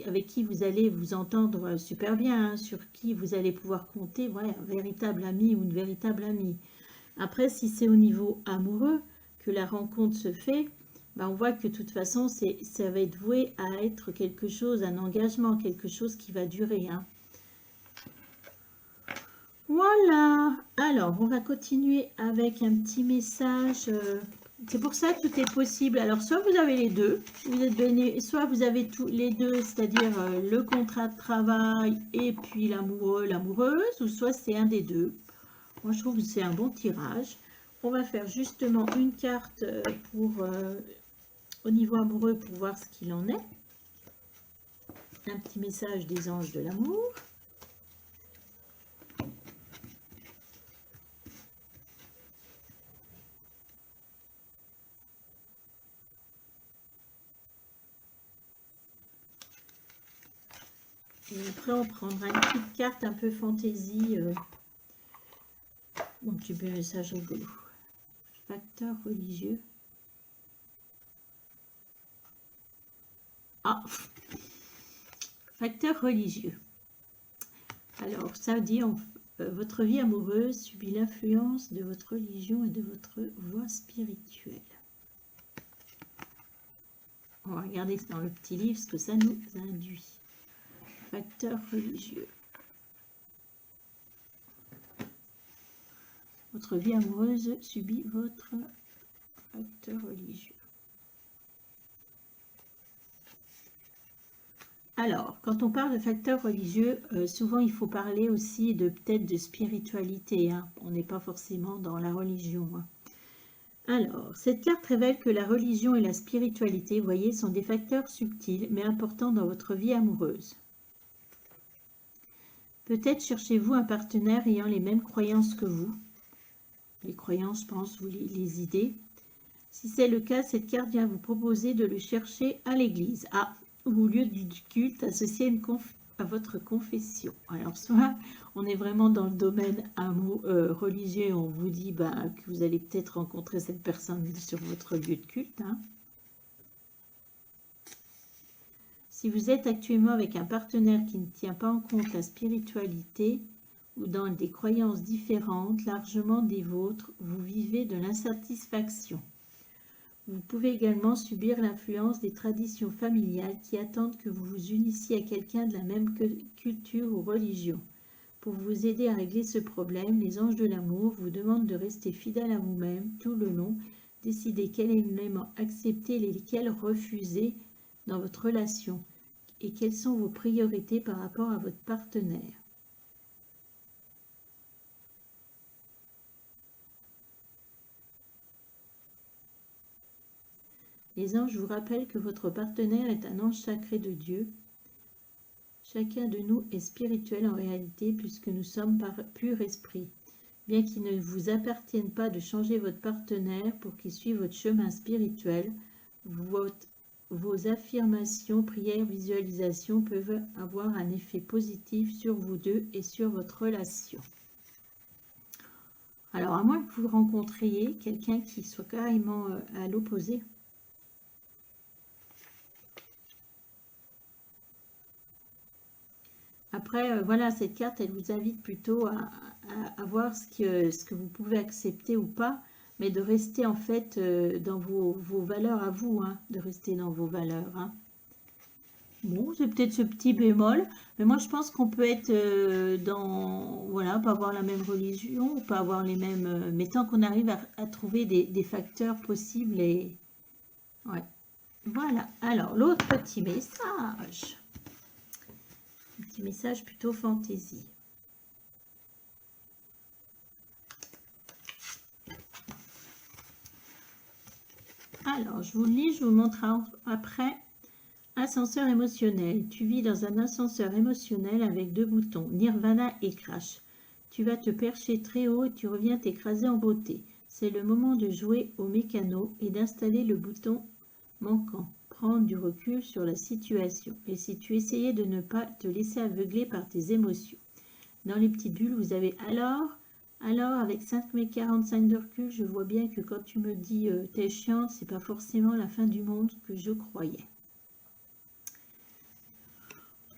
avec qui vous allez vous entendre super bien, hein, sur qui vous allez pouvoir compter, voilà, un véritable ami ou une véritable amie. Après, si c'est au niveau amoureux que la rencontre se fait, ben on voit que de toute façon, ça va être voué à être quelque chose, un engagement, quelque chose qui va durer. Hein. Voilà. Alors, on va continuer avec un petit message. C'est pour ça que tout est possible. Alors, soit vous avez les deux, vous êtes soit vous avez tous les deux, c'est-à-dire le contrat de travail et puis l'amoureux, l'amoureuse, ou soit c'est un des deux. Moi, je trouve que c'est un bon tirage. On va faire justement une carte pour au niveau amoureux pour voir ce qu'il en est. Un petit message des anges de l'amour. Et après, on prendra une petite carte un peu fantaisie. Mon petit message rigolo. Facteur religieux. Ah, facteur religieux. Alors, ça dit, votre vie amoureuse subit l'influence de votre religion et de votre voie spirituelle. On va regarder dans le petit livre ce que ça nous induit. Facteur religieux. Votre vie amoureuse subit votre facteur religieux. Alors, quand on parle de facteur religieux, souvent il faut parler aussi de peut-être de spiritualité. Hein. On n'est pas forcément dans la religion. Hein. Alors, cette carte révèle que la religion et la spiritualité, vous voyez, sont des facteurs subtils mais importants dans votre vie amoureuse. Peut-être cherchez-vous un partenaire ayant les mêmes croyances que vous. Les croyances, je pense, ou les idées. Si c'est le cas, cette carte vient vous proposer de le chercher à l'église, ou au lieu du culte associé à une à votre confession. Alors, soit on est vraiment dans le domaine religieux, on vous dit que vous allez peut-être rencontrer cette personne sur votre lieu de culte. Hein. Si vous êtes actuellement avec un partenaire qui ne tient pas en compte la spiritualité ou dans des croyances différentes, largement des vôtres, vous vivez de l'insatisfaction. Vous pouvez également subir l'influence des traditions familiales qui attendent que vous vous unissiez à quelqu'un de la même culture ou religion. Pour vous aider à régler ce problème, les anges de l'amour vous demandent de rester fidèle à vous-même tout le long, décider quels éléments accepter et lesquels refuser dans votre relation et quelles sont vos priorités par rapport à votre partenaire. Les anges vous rappellent que votre partenaire est un ange sacré de Dieu. Chacun de nous est spirituel en réalité puisque nous sommes par pur esprit. Bien qu'il ne vous appartienne pas de changer votre partenaire pour qu'il suive votre chemin spirituel, vos affirmations, prières, visualisations peuvent avoir un effet positif sur vous deux et sur votre relation. Alors, à moins que vous rencontriez quelqu'un qui soit carrément à l'opposé, après, voilà, cette carte, elle vous invite plutôt à voir ce que vous pouvez accepter ou pas, mais de rester en fait dans vos valeurs à vous, hein, de rester dans vos valeurs. Hein. Bon, c'est peut-être ce petit bémol, mais moi je pense qu'on peut être voilà, pas avoir la même religion, pas avoir les mêmes, mais tant qu'on arrive à trouver des facteurs possibles et, ouais. Voilà, alors l'autre petit message. Un petit message plutôt fantaisie. Alors, je vous le lis, je vous montre après. Ascenseur émotionnel. Tu vis dans un ascenseur émotionnel avec 2 boutons, Nirvana et Crash. Tu vas te percher très haut et tu reviens t'écraser en beauté. C'est le moment de jouer au mécano et d'installer le bouton manquant. Prendre du recul sur la situation. Et si tu essayais de ne pas te laisser aveugler par tes émotions. Dans les petites bulles, vous avez alors, avec 5,45 m de recul, je vois bien que quand tu me dis t'es chiante, c'est pas forcément la fin du monde que je croyais.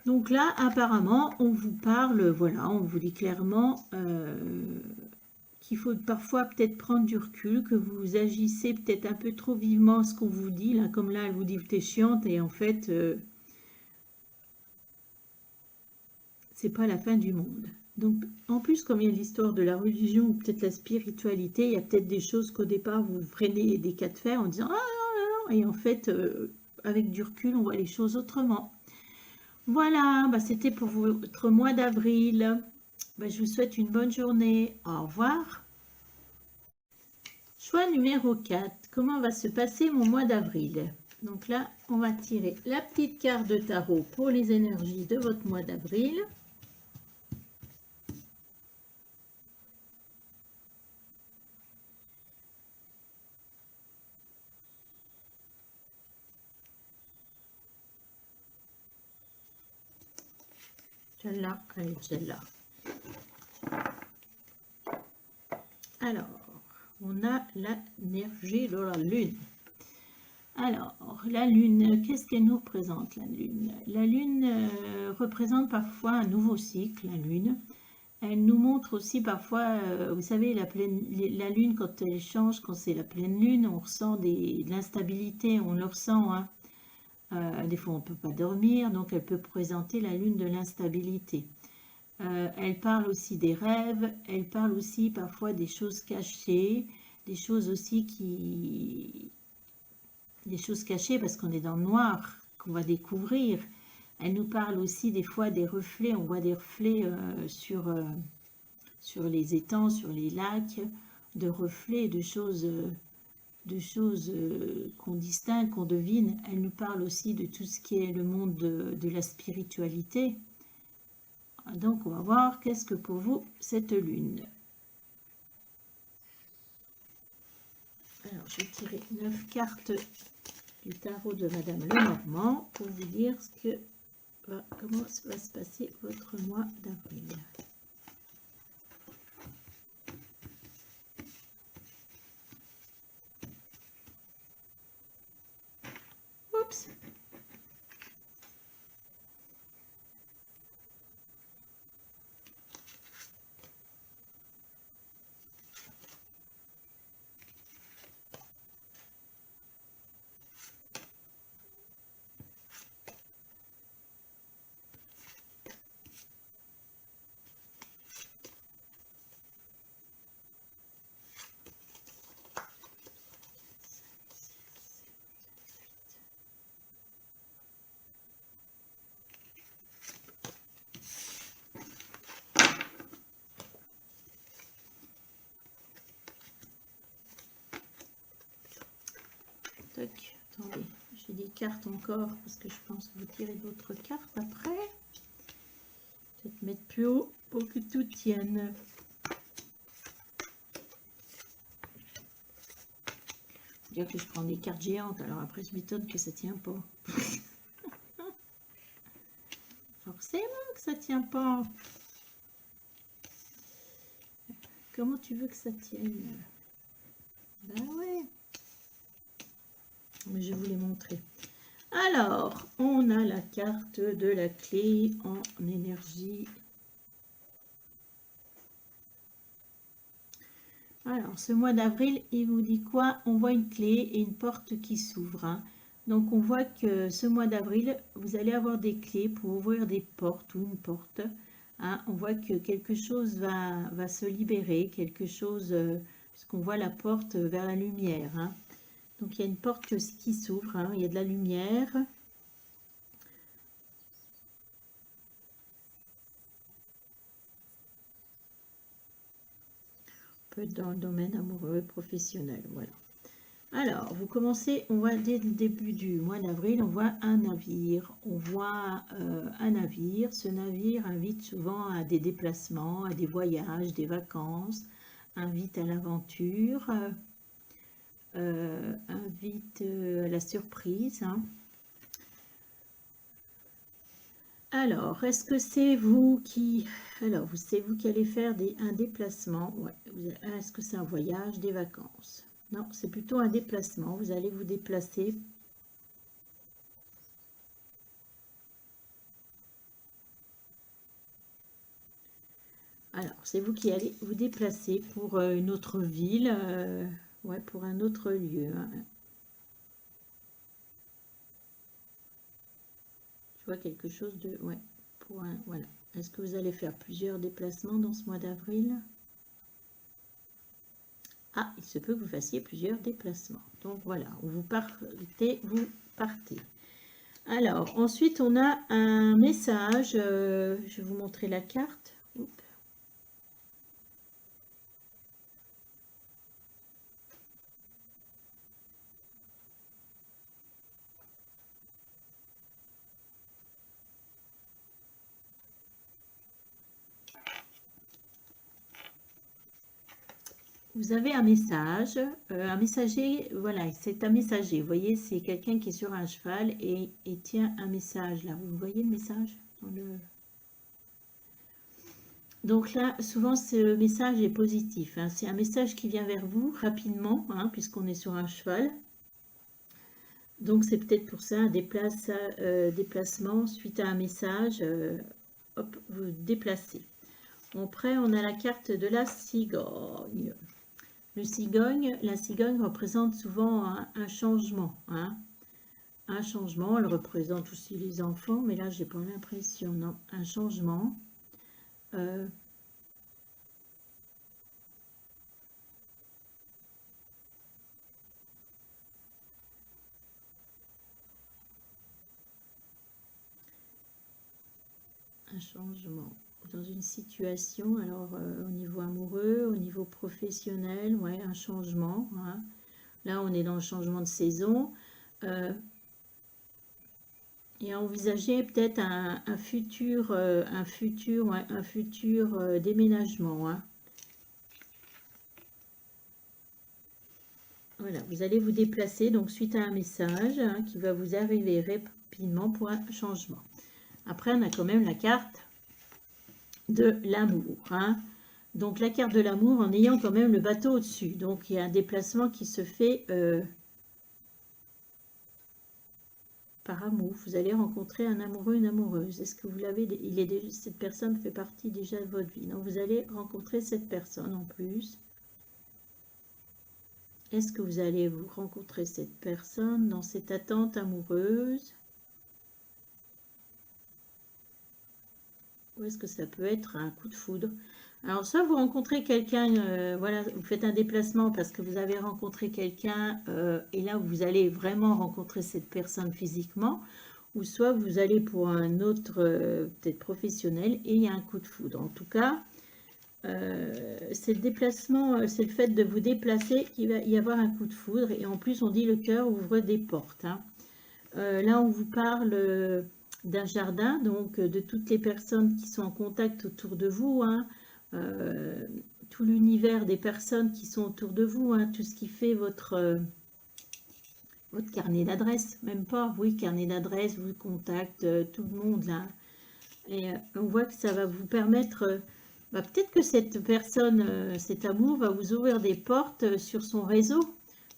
Donc là, apparemment, on vous parle, voilà, on vous dit clairement qu'il faut parfois peut-être prendre du recul, que vous agissez peut-être un peu trop vivement ce qu'on vous dit, là, comme là, elle vous dit t'es chiante, et en fait, c'est pas la fin du monde. Donc, en plus, comme il y a l'histoire de la religion ou peut-être la spiritualité, il y a peut-être des choses qu'au départ, vous freinez des cas de fer en disant « Ah non, non !» Et en fait, avec du recul, on voit les choses autrement. Voilà, c'était pour votre mois d'avril. Je vous souhaite une bonne journée. Au revoir. Choix numéro 4. Comment va se passer mon mois d'avril? Donc là, on va tirer la petite carte de tarot pour les énergies de votre mois d'avril. Celle-là, allez, celle-là. Alors, on a l'énergie de la Lune. Alors, la Lune, qu'est-ce qu'elle nous représente, la Lune? La Lune représente parfois un nouveau cycle, la Lune. Elle nous montre aussi parfois, vous savez, la Lune, quand elle change, quand c'est la pleine Lune, on ressent de l'instabilité, on le ressent. Hein. Des fois, on ne peut pas dormir, donc elle peut présenter la Lune de l'instabilité. Elle parle aussi des rêves, elle parle aussi parfois des choses cachées, des choses aussi des choses cachées parce qu'on est dans le noir, qu'on va découvrir. Elle nous parle aussi des fois des reflets, on voit des reflets sur les étangs, sur les lacs, de reflets, de choses qu'on distingue, qu'on devine. Elle nous parle aussi de tout ce qui est le monde de la spiritualité. Donc, on va voir qu'est-ce que pour vous, cette lune. Alors, je vais tirer 9 cartes du tarot de Madame Lenormand pour vous dire ce que comment va se passer votre mois d'avril. Oups. Tac, attendez, j'ai des cartes encore parce que je pense que vous tirez d'autres cartes après. Peut-être mettre plus haut pour que tout tienne. Faut dire que je prends des cartes géantes, alors après je m'étonne que ça tient pas. Forcément que ça tient pas. Comment tu veux que ça tienne? Ben ouais. Mais je vais vous les montrer. Alors, on a la carte de la clé en énergie. Alors, ce mois d'avril, il vous dit quoi? On voit une clé et une porte qui s'ouvre. Hein. Donc, on voit que ce mois d'avril, vous allez avoir des clés pour ouvrir des portes ou une porte. Hein. On voit que quelque chose va se libérer, quelque chose, puisqu'on voit la porte vers la lumière. Hein. Donc, il y a une porte qui s'ouvre, hein. Il y a de la lumière. On peut être dans le domaine amoureux, professionnel, voilà. Alors, vous commencez, on voit dès le début du mois d'avril, on voit un navire. On voit un navire. Ce navire invite souvent à des déplacements, à des voyages, des vacances, invite à l'aventure, invite à la surprise. Hein. Alors, est-ce que c'est vous qui... Alors, c'est vous qui allez faire un déplacement. Ouais. Est-ce que c'est un voyage, des vacances? Non, c'est plutôt un déplacement. Vous allez vous déplacer. Alors, c'est vous qui allez vous déplacer pour une autre ville, ouais, pour un autre lieu. Hein. Je vois quelque chose de... Ouais, pour un... Voilà. Est-ce que vous allez faire plusieurs déplacements dans ce mois d'avril? Ah, il se peut que vous fassiez plusieurs déplacements. Donc voilà, vous partez, vous partez. Alors, ensuite, on a un message. Je vais vous montrer la carte. Oups. Vous avez un message, un messager, voilà, c'est un messager. Vous voyez, c'est quelqu'un qui est sur un cheval et tient un message là. Vous voyez le message dans le... Donc là, souvent, ce message est positif. Hein. C'est un message qui vient vers vous rapidement, hein, puisqu'on est sur un cheval. Donc, c'est peut-être pour ça un déplacement suite à un message. Hop, vous déplacez. Après, on a la carte de la cigogne. La cigogne représente souvent un changement. Hein. Un changement, elle représente aussi les enfants, mais là, j'ai pas l'impression. Non, un changement. Un changement dans une situation, alors au niveau amoureux, au niveau professionnel, ouais, un changement. Hein. Là, on est dans le changement de saison. Et envisager peut-être un futur déménagement. Hein. Voilà, vous allez vous déplacer donc suite à un message hein, qui va vous arriver rapidement pour un changement. Après, on a quand même la carte de l'amour. Hein. Donc, la carte de l'amour en ayant quand même le bateau au-dessus. Donc, il y a un déplacement qui se fait par amour. Vous allez rencontrer un amoureux, une amoureuse. Est-ce que vous l'avez? Cette personne fait partie déjà de votre vie. Donc, vous allez rencontrer cette personne en plus. Est-ce que vous allez vous rencontrer cette personne dans cette attente amoureuse? Ou est-ce que ça peut être un coup de foudre? Alors, soit vous rencontrez quelqu'un, voilà, vous faites un déplacement parce que vous avez rencontré quelqu'un et là, vous allez vraiment rencontrer cette personne physiquement, ou soit vous allez pour un autre, peut-être professionnel, et il y a un coup de foudre. En tout cas, c'est le déplacement, c'est le fait de vous déplacer qu'il va y avoir un coup de foudre, et en plus, on dit le cœur ouvre des portes. Hein. Là, on vous parle d'un jardin, donc de toutes les personnes qui sont en contact autour de vous, hein, tout l'univers des personnes qui sont autour de vous, hein, tout ce qui fait votre carnet d'adresse, même pas, oui, carnet d'adresse, vos contacts, tout le monde là. Et on voit que ça va vous permettre, peut-être que cette personne, cet amour va vous ouvrir des portes sur son réseau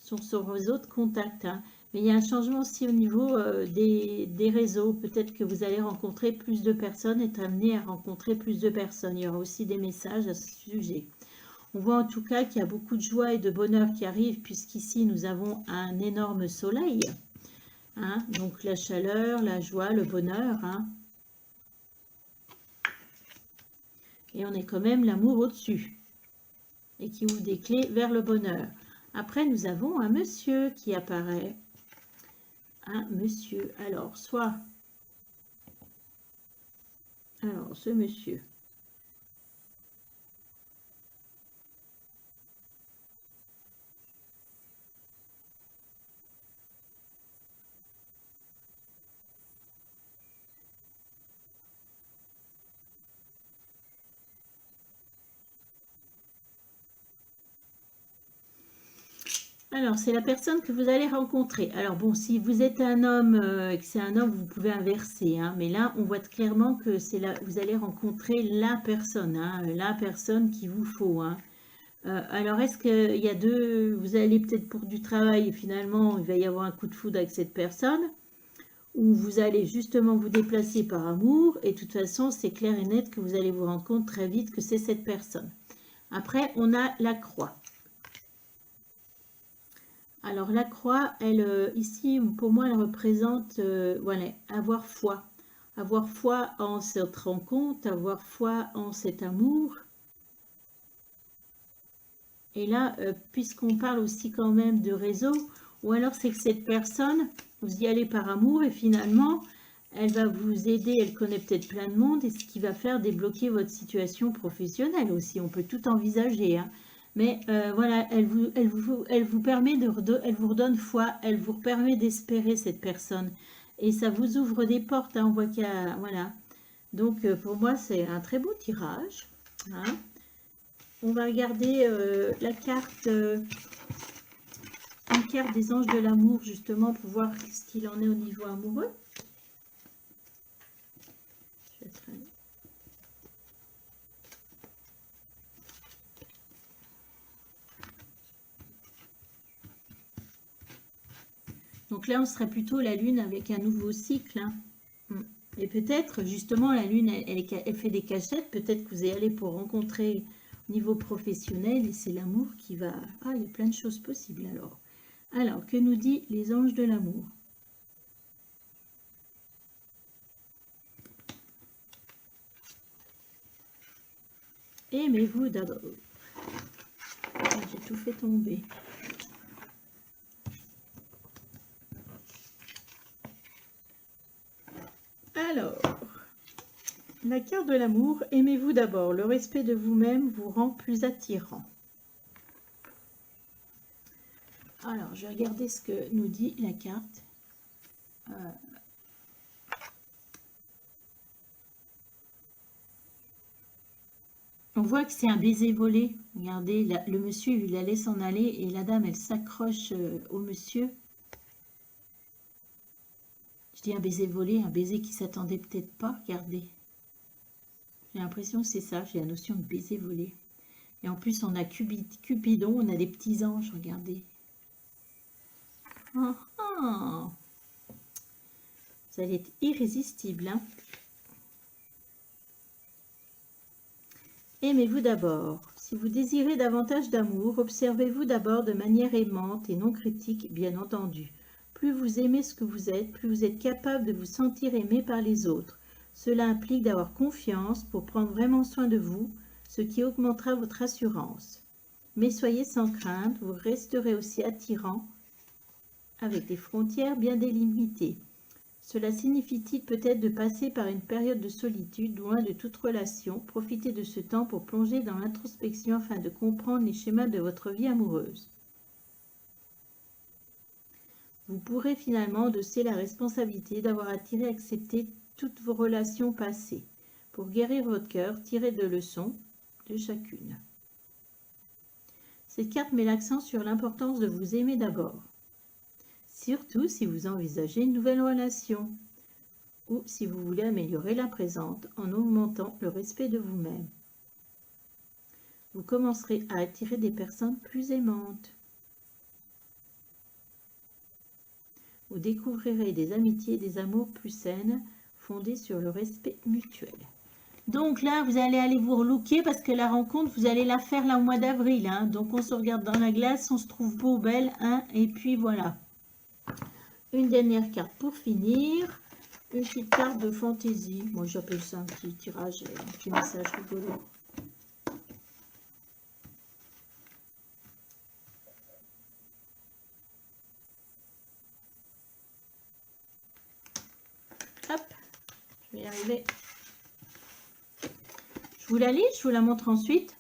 de contacts. Hein. Mais il y a un changement aussi au niveau des réseaux. Peut-être que vous allez rencontrer plus de personnes, être amené à rencontrer plus de personnes. Il y aura aussi des messages à ce sujet. On voit en tout cas qu'il y a beaucoup de joie et de bonheur qui arrivent, puisqu'ici nous avons un énorme soleil. Hein, donc la chaleur, la joie, le bonheur. Hein. Et on est quand même l'amour au-dessus. Et qui ouvre des clés vers le bonheur. Après, nous avons un monsieur qui apparaît. Un monsieur. Alors, soit... Alors, ce monsieur. Alors, c'est la personne que vous allez rencontrer. Alors, bon, si vous êtes un homme et que c'est un homme, vous pouvez inverser. Hein, mais là, on voit clairement que c'est là, vous allez rencontrer la personne qu'il vous faut. Hein. Alors, est-ce qu'il y a deux... Vous allez peut-être pour du travail et finalement, il va y avoir un coup de foudre avec cette personne. Ou vous allez justement vous déplacer par amour. Et de toute façon, c'est clair et net que vous allez vous rendre compte très vite que c'est cette personne. Après, on a la croix. Alors la croix, elle, ici, pour moi, elle représente voilà, avoir foi. Avoir foi en cette rencontre, avoir foi en cet amour. Et là, puisqu'on parle aussi quand même de réseau, ou alors c'est que cette personne, vous y allez par amour et finalement, elle va vous aider, elle connaît peut-être plein de monde, et ce qui va faire débloquer votre situation professionnelle aussi. On peut tout envisager, hein. Mais voilà, elle vous permet elle vous redonne foi, elle vous permet d'espérer cette personne. Et ça vous ouvre des portes, hein, on voit qu'il y a, voilà. Donc pour moi, c'est un très beau tirage. Hein. On va regarder la carte, une carte des anges de l'amour, justement, pour voir ce qu'il en est au niveau amoureux. Je vais être... Donc là, on serait plutôt la lune avec un nouveau cycle. Hein. Et peut-être, justement, la lune, elle fait des cachettes. Peut-être que vous allez aller pour rencontrer au niveau professionnel et c'est l'amour qui va... Ah, il y a plein de choses possibles alors. Alors, que nous dit les anges de l'amour? Aimez-vous d'abord. J'ai tout fait tomber. Alors, la carte de l'amour, aimez-vous d'abord. Le respect de vous-même vous rend plus attirant. Alors, je vais regarder ce que nous dit la carte. On voit que c'est un baiser volé. Regardez, le monsieur, il allait s'en aller et la dame, elle s'accroche au monsieur. Je dis un baiser volé, un baiser qui s'attendait peut-être pas, regardez. J'ai l'impression que c'est ça, j'ai la notion de baiser volé. Et en plus, on a Cupidon, on a des petits anges, regardez. Ah, ah. Vous allez être irrésistible, hein. Aimez-vous d'abord. Si vous désirez davantage d'amour, observez-vous d'abord de manière aimante et non critique, bien entendu. Plus vous aimez ce que vous êtes, plus vous êtes capable de vous sentir aimé par les autres. Cela implique d'avoir confiance pour prendre vraiment soin de vous, ce qui augmentera votre assurance. Mais soyez sans crainte, vous resterez aussi attirant avec des frontières bien délimitées. Cela signifie-t-il peut-être de passer par une période de solitude, loin de toute relation? Profitez de ce temps pour plonger dans l'introspection afin de comprendre les schémas de votre vie amoureuse. Vous pourrez finalement endosser la responsabilité d'avoir attiré et accepté toutes vos relations passées. Pour guérir votre cœur, tirez de leçons de chacune. Cette carte met l'accent sur l'importance de vous aimer d'abord. Surtout si vous envisagez une nouvelle relation ou si vous voulez améliorer la présente en augmentant le respect de vous-même. Vous commencerez à attirer des personnes plus aimantes. Vous découvrirez des amitiés et des amours plus saines, fondées sur le respect mutuel. Donc là, vous allez aller vous relooker parce que la rencontre, vous allez la faire là au mois d'avril. Hein. Donc on se regarde dans la glace, on se trouve beau, belle, hein, et puis voilà. Une dernière carte pour finir. Une petite carte de fantaisie. Moi, j'appelle ça un petit tirage, un petit message rigolo. Hop, je vais y arriver. Je vous la lis, je vous la montre ensuite.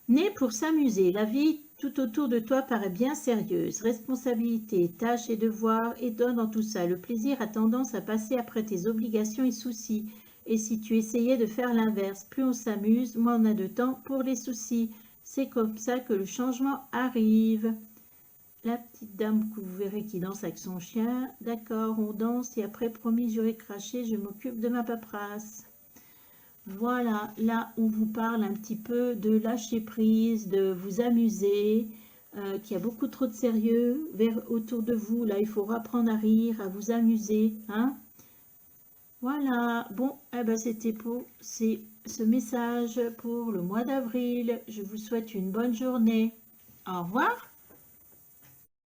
Né pour s'amuser, la vie tout autour de toi paraît bien sérieuse. Responsabilité, tâches et devoirs étonnent dans tout ça. Le plaisir a tendance à passer après tes obligations et soucis. Et si tu essayais de faire l'inverse, plus on s'amuse, moins on a de temps pour les soucis. C'est comme ça que le changement arrive. La petite dame que vous verrez qui danse avec son chien. D'accord, on danse et après, promis, j'aurai craché, je m'occupe de ma paperasse. Voilà, là on vous parle un petit peu de lâcher prise, de vous amuser, qu'il y a beaucoup trop de sérieux autour de vous. Là, il faut apprendre à rire, à vous amuser. Hein. Voilà, bon, eh ben, c'était pour ce message pour le mois d'avril. Je vous souhaite une bonne journée. Au revoir.